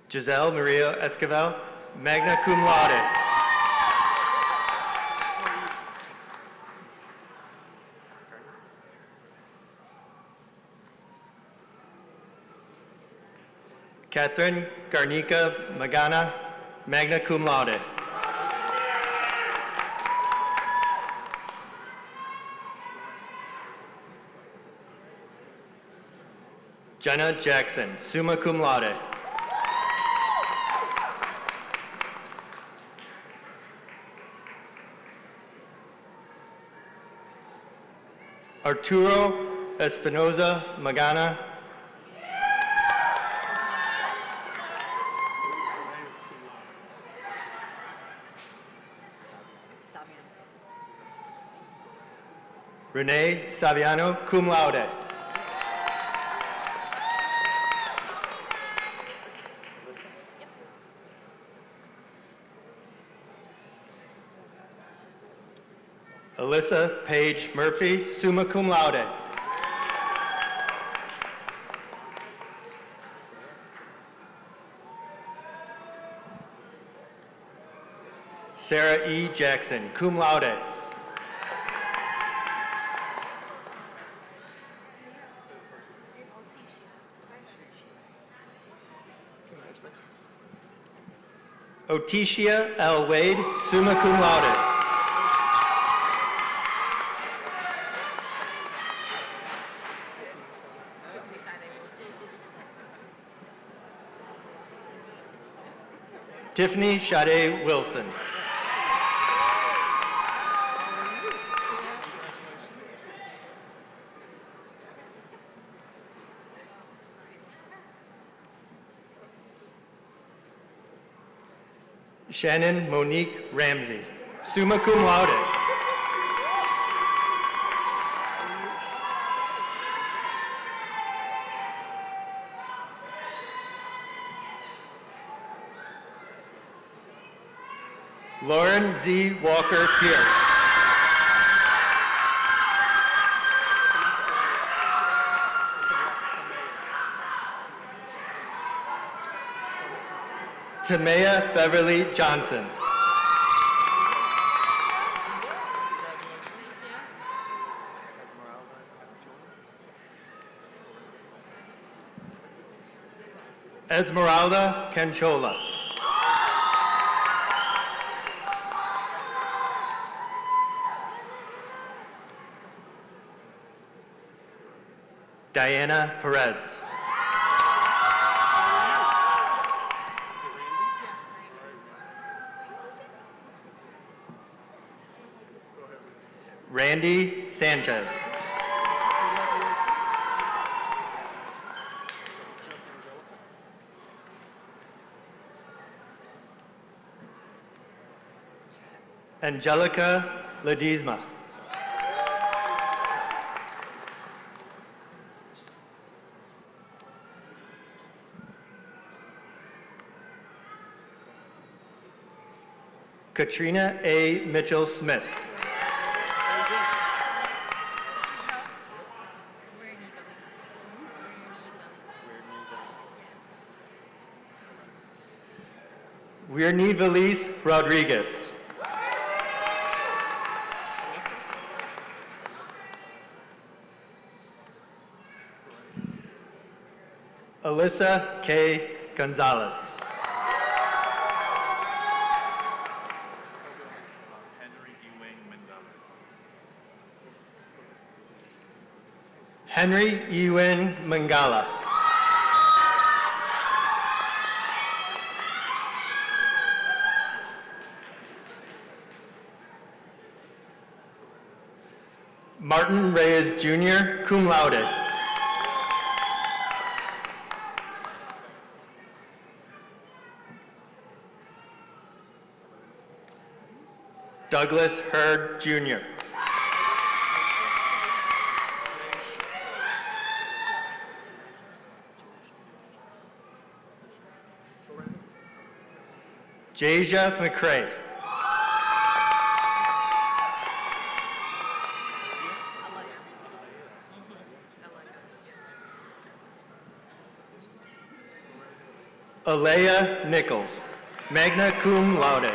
[SPEAKER 5] Giselle Maria Esquivel, magna cum laude. Catherine Garnica Magana, magna cum laude. Jenna Jackson, summa cum laude. Arturo Espinoza Magana. Renee Saviano, cum laude. Alyssa Paige Murphy, summa cum laude. Sarah E. Jackson, cum laude. Oticia L. Wade, summa cum laude. Tiffany Sade Wilson. Shannon Monique Ramsey, summa cum laude. Lauren Z. Walker Pierce. Tamaya Beverly Johnson. Esmeralda Canchola. Diana Perez. Randy Sanchez. Angelica Ledesma. Katrina A. Mitchell-Smith. Weirney Valise Rodriguez. Alyssa K. Gonzalez. Henry Ewan Mangala. Martin Reyes Jr., cum laude. Douglas Hurd Jr. Jasia McCrae. Alea Nichols, magna cum laude.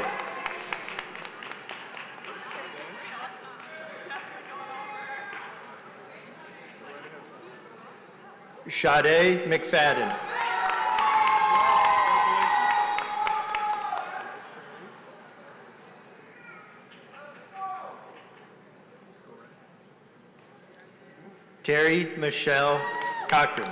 [SPEAKER 5] Sade McFadden. Terry Michelle Cochran.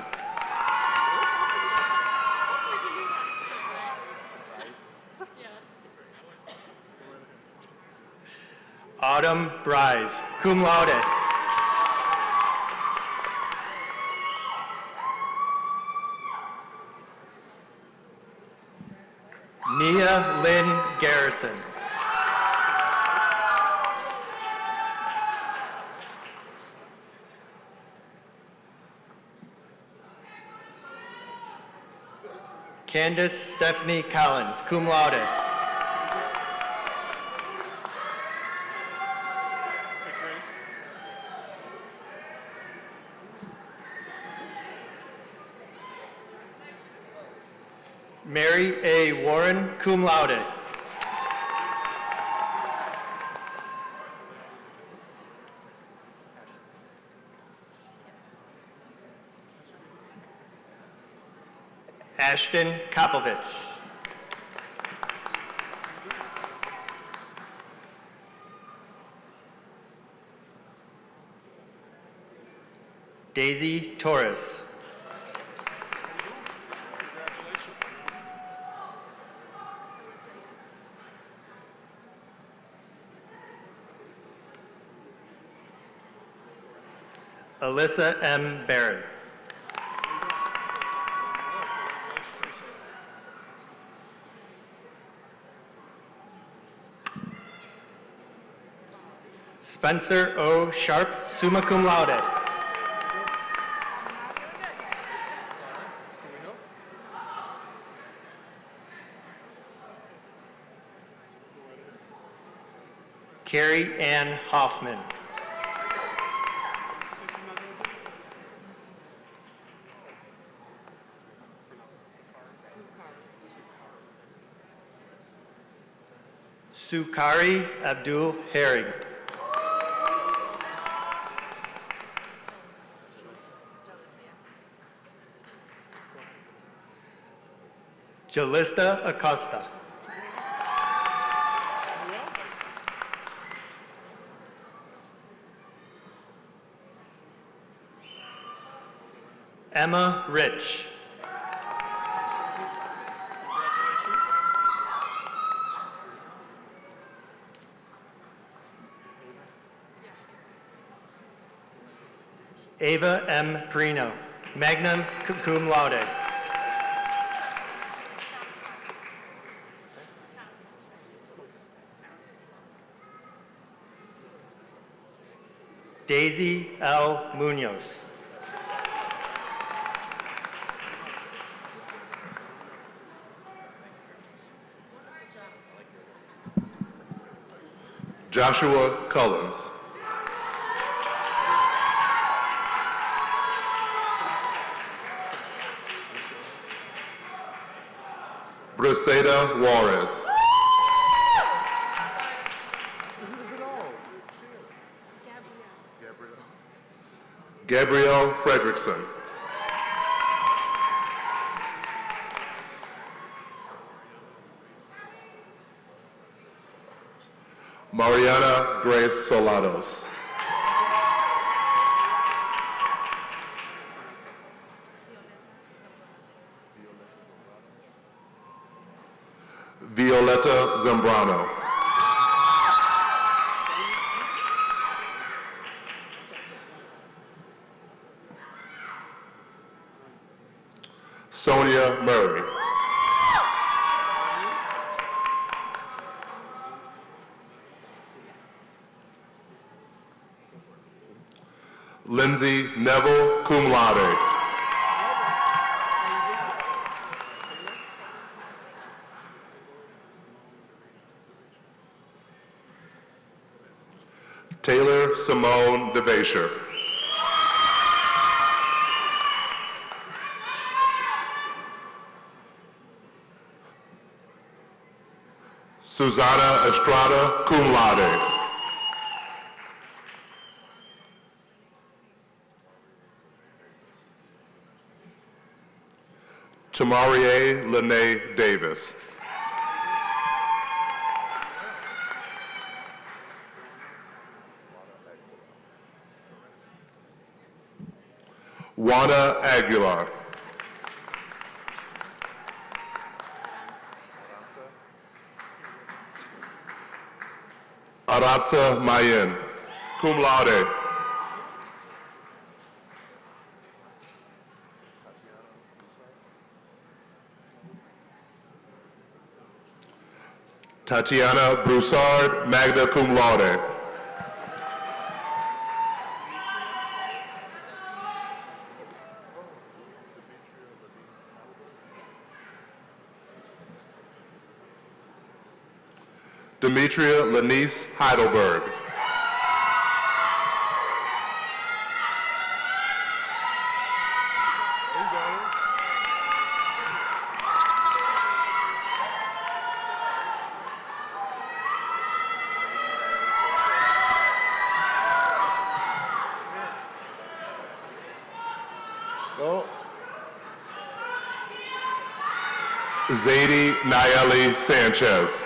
[SPEAKER 5] Autumn Bryce, cum laude. Nia Lynn Garrison. Candace Stephanie Collins, cum laude. Mary A. Warren, cum laude. Ashton Kopovich. Daisy Torres. Alyssa M. Barron. Spencer O. Sharp, summa cum laude. Carrie Ann Hoffman. Sukari Abdul Herring. Jalista Acosta. Emma Rich. Ava M. Perino, magna cum laude. Daisy L. Munoz.
[SPEAKER 10] Joshua Cullens. Briseda Juarez. Gabrielle Fredrickson. Mariana Grace Solados. Violetta Zambrano. Sonia Murray. Lindsay Neville, cum laude. Taylor Simone DeVasher. Susana Estrada, cum laude. Tamarie Lene Davis. Juana Aguilar. Aratza Mayen, cum laude. Tatiana Broussard, magna cum laude. Demetria Lanice Heidelberg. Zadie Nayeli Sanchez.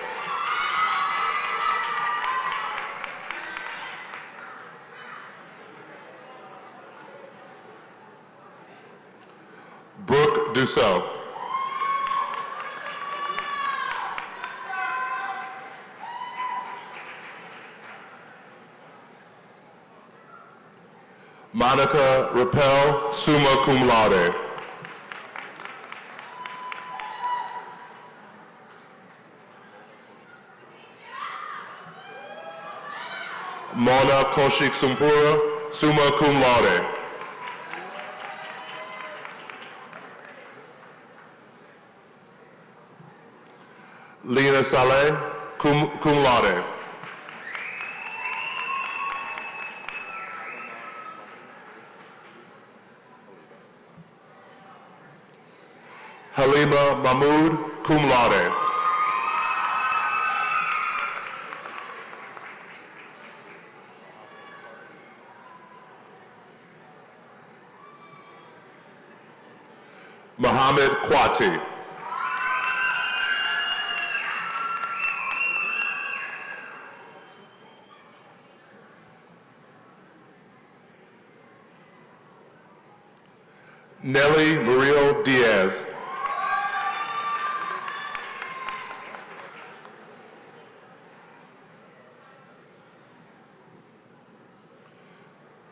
[SPEAKER 10] Brooke Dussault. Monica Rappel, summa cum laude. Mona Koshik Sumpura, summa cum laude. Lena Saleh, cum laude. Halima Mahmood, cum laude. Mohammed Kwati. Nelly Murillo Diaz.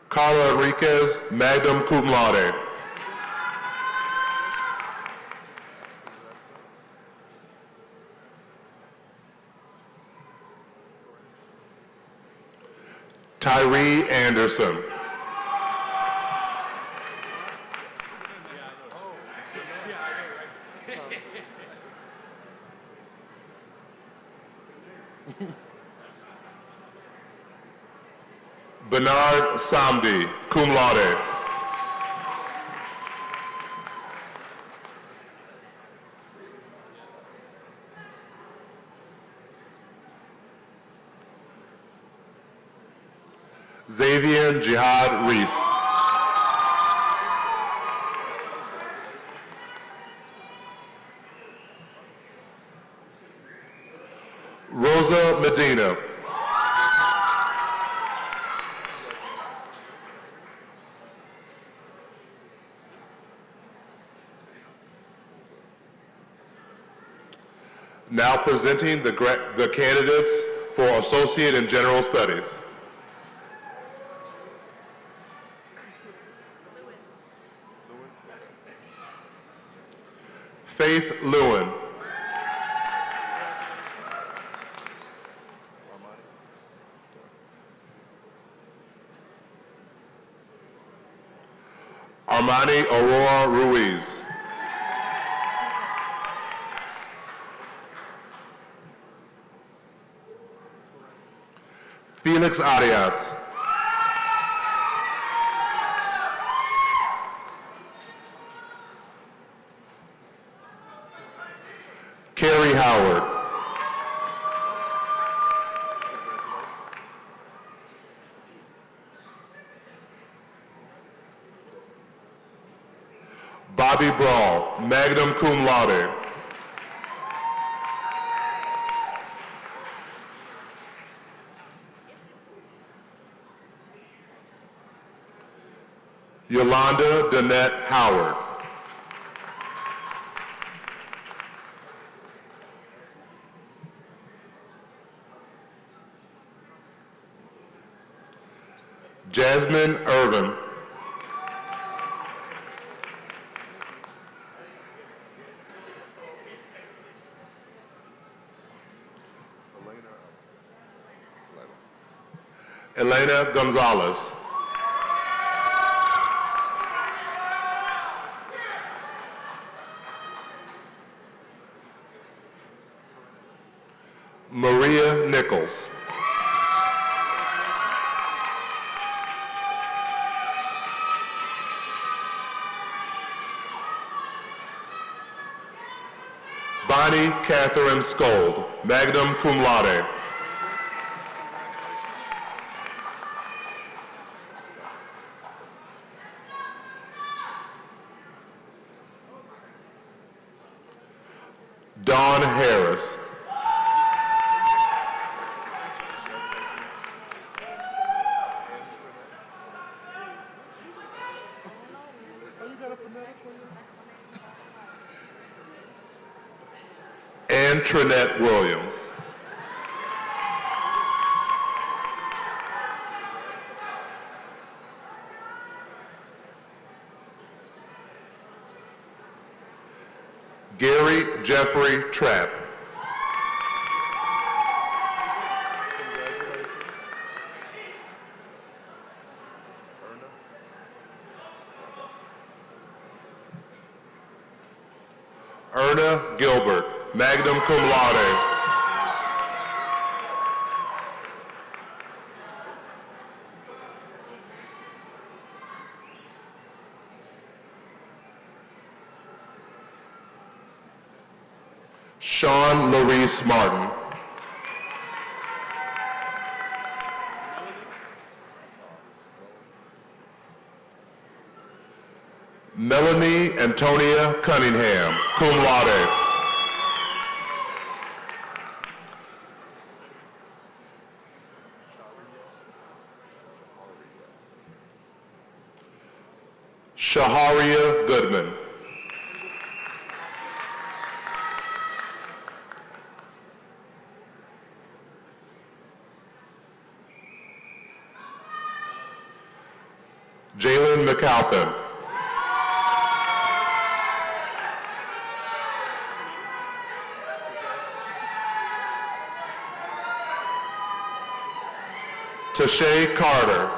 [SPEAKER 10] Carla Enriquez, magna cum laude. Tyree Anderson. Bernard Samdi, cum laude. Xavier Jihad Reese. Rosa Medina. Now presenting the candidates for Associate in General Studies. Faith Lewin. Armani Aurora Ruiz. Felix Arias. Carrie Howard. Bobby Brawl, magna cum laude. Yolanda Danette Howard. Jasmine Irvin. Elena Gonzalez. Maria Nichols. Bonnie Catherine Scold, magna cum laude. Dawn Harris. And Trinette Williams. Gary Jeffrey Trapp. Erna Gilbert, magna cum laude. Sean Laurice Martin. Melanie Antonia Cunningham, cum laude. Shaharia Goodman. Jalen McAlpin. Tashay Carter.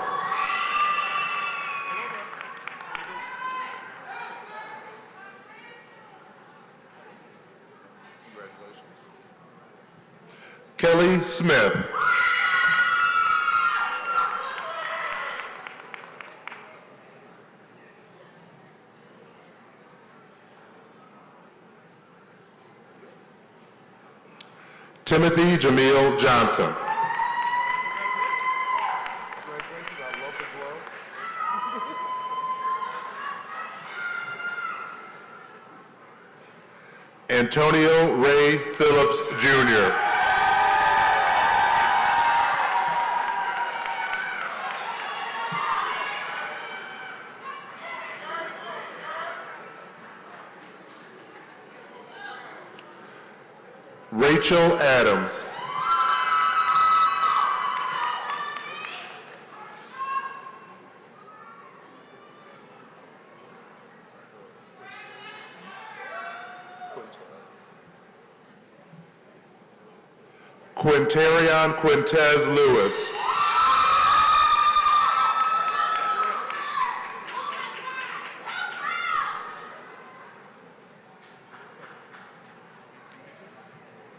[SPEAKER 10] Kelly Smith. Timothy Jamil Johnson. Antonio Ray Phillips, Jr. Rachel Adams. Quintarion Quintez Lewis.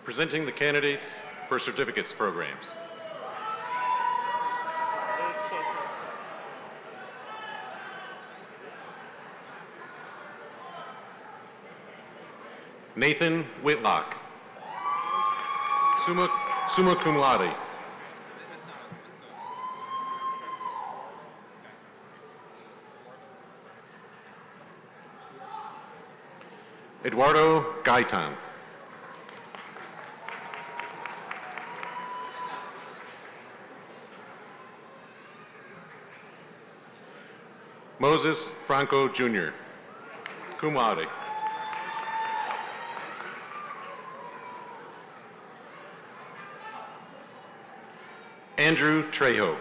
[SPEAKER 4] Presenting the candidates for certificates programs. Nathan Whitlock, summa cum laude. Eduardo Gaitan. Moses Franco Jr., cum laude. Andrew Trejo.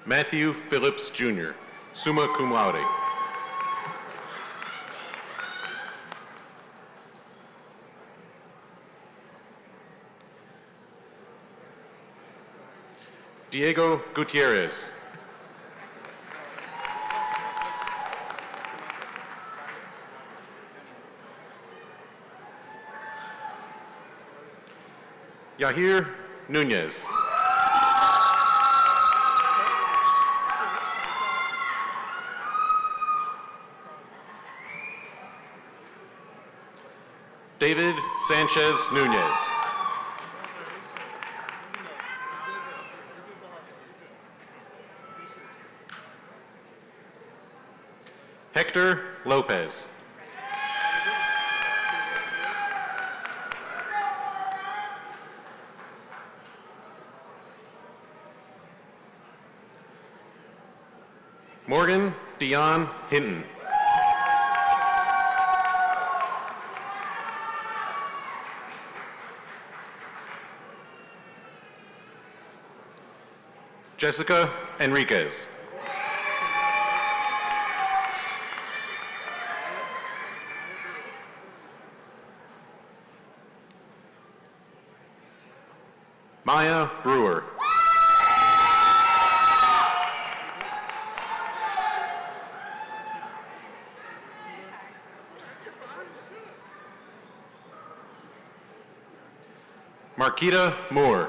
[SPEAKER 4] Matthew Phillips Jr., summa cum laude. Diego Gutierrez. Yahir Nunez. David Sanchez Nunez. Hector Lopez. Morgan Dion Hinton. Jessica Enriquez. Maya Brewer. Marquita Moore.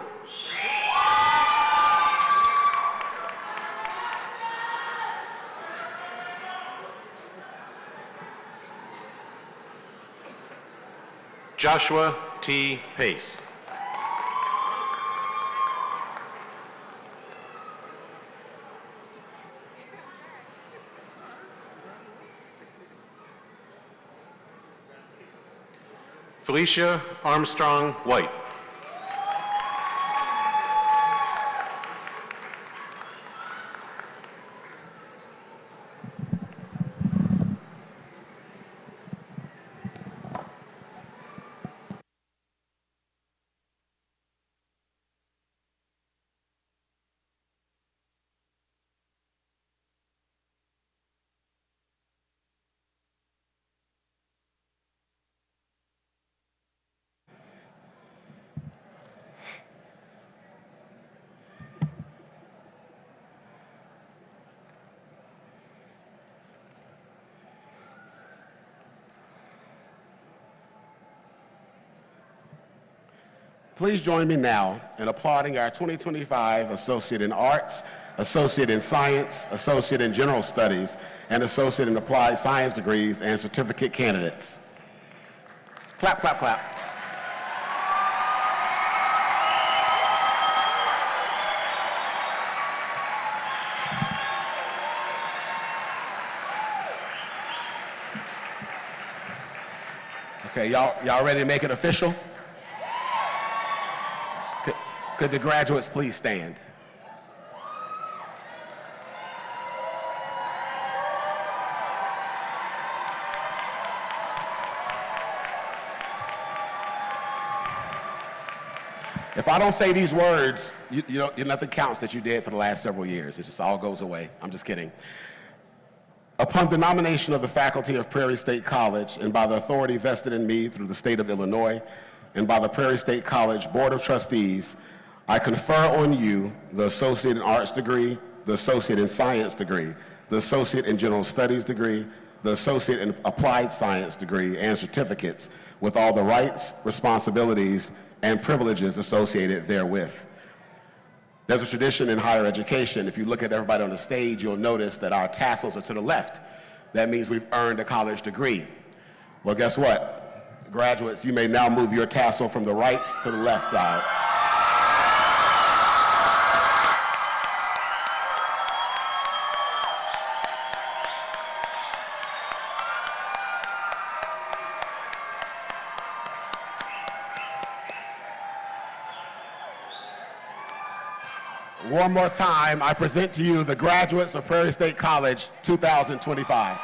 [SPEAKER 4] Joshua T. Pace. Felicia Armstrong White.
[SPEAKER 3] Please join me now in applauding our 2025 Associate in Arts, Associate in Science, Associate in General Studies, and Associate in Applied Science degrees and certificate candidates. Clap, clap, clap. Okay, y'all ready to make it official? Could the graduates please stand? If I don't say these words, nothing counts that you did for the last several years. It just all goes away. I'm just kidding. Upon the nomination of the faculty of Prairie State College and by the authority vested in me through the state of Illinois and by the Prairie State College Board of Trustees, I confer on you the Associate in Arts degree, the Associate in Science degree, the Associate in General Studies degree, the Associate in Applied Science degree, and certificates with all the rights, responsibilities, and privileges associated therewith. There's a tradition in higher education. If you look at everybody on the stage, you'll notice that our tassels are to the left. That means we've earned a college degree. Well, guess what? Graduates, you may now move your tassel from the right to the left side. One more time, I present to you the graduates of Prairie State College 2025.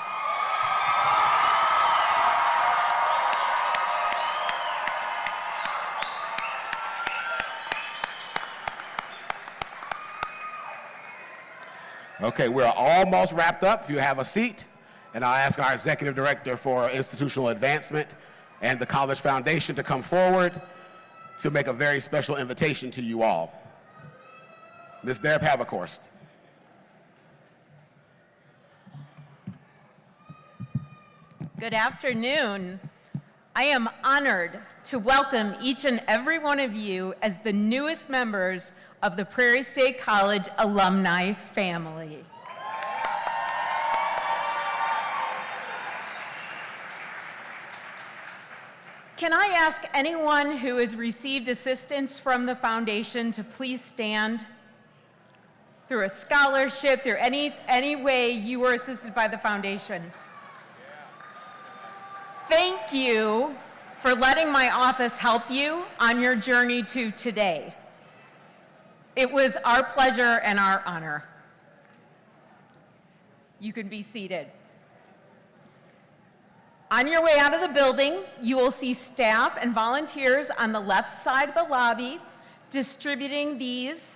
[SPEAKER 3] Okay, we're almost wrapped up. If you have a seat, and I'll ask our Executive Director for Institutional Advancement and the College Foundation to come forward to make a very special invitation to you all. Ms. Deb Haverkorst.
[SPEAKER 12] Good afternoon. I am honored to welcome each and every one of you as the newest members of the Prairie State College alumni family. Can I ask anyone who has received assistance from the foundation to please stand? Through a scholarship, through any way you were assisted by the foundation. Thank you for letting my office help you on your journey to today. It was our pleasure and our honor. You can be seated. On your way out of the building, you will see staff and volunteers on the left side of the lobby distributing these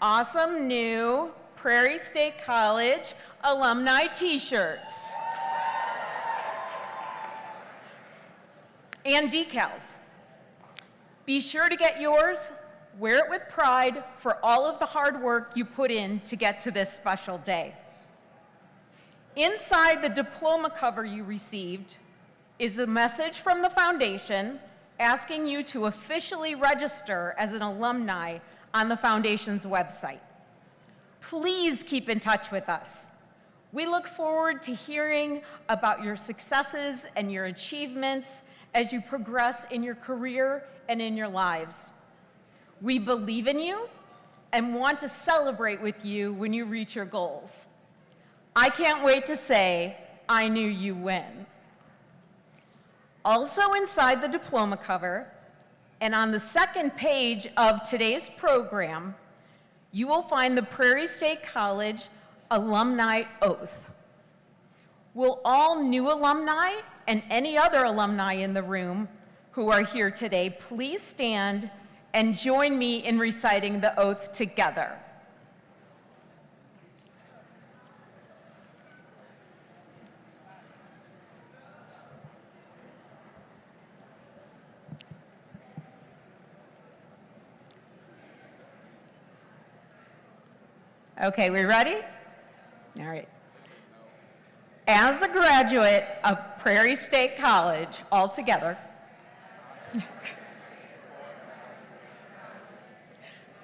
[SPEAKER 12] awesome new Prairie State College alumni t-shirts and decals. Be sure to get yours, wear it with pride for all of the hard work you put in to get to this special day. Inside the diploma cover you received is a message from the foundation asking you to officially register as an alumni on the foundation's website. Please keep in touch with us. We look forward to hearing about your successes and your achievements as you progress in your career and in your lives. We believe in you and want to celebrate with you when you reach your goals. I can't wait to say, I knew you win. Also inside the diploma cover, and on the second page of today's program, you will find the Prairie State College Alumni Oath. Will all new alumni and any other alumni in the room who are here today please stand and join me in reciting the oath together? Okay, we ready? All right. As a graduate of Prairie State College, all together,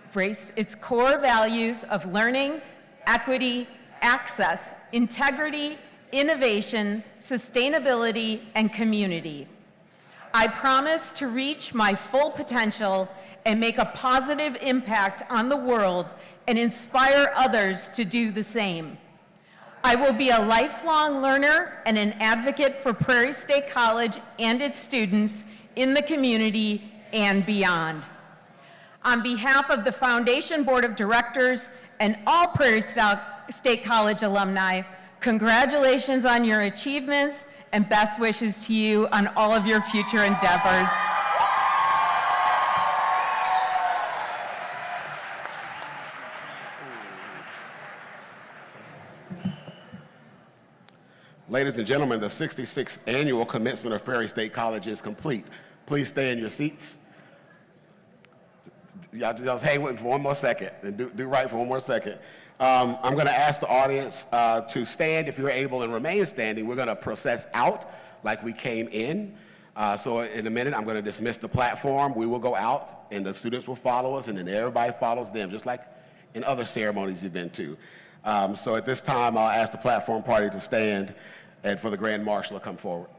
[SPEAKER 12] embrace its core values of learning, equity, access, integrity, innovation, sustainability, and community. I promise to reach my full potential and make a positive impact on the world and inspire others to do the same. I will be a lifelong learner and an advocate for Prairie State College and its students in the community and beyond. On behalf of the Foundation Board of Directors and all Prairie State College alumni, congratulations on your achievements and best wishes to you on all of your future endeavors.
[SPEAKER 3] Ladies and gentlemen, the 66th annual commencement of Prairie State College is complete. Please stay in your seats. Y'all just hang with me for one more second and do right for one more second. I'm going to ask the audience to stand if you're able and remain standing. We're going to process out like we came in. So in a minute, I'm going to dismiss the platform. We will go out, and the students will follow us, and then everybody follows them, just like in other ceremonies you've been to. So at this time, I'll ask the platform party to stand and for the Grand Marshal to come forward.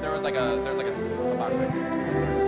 [SPEAKER 15] There's like a box right here.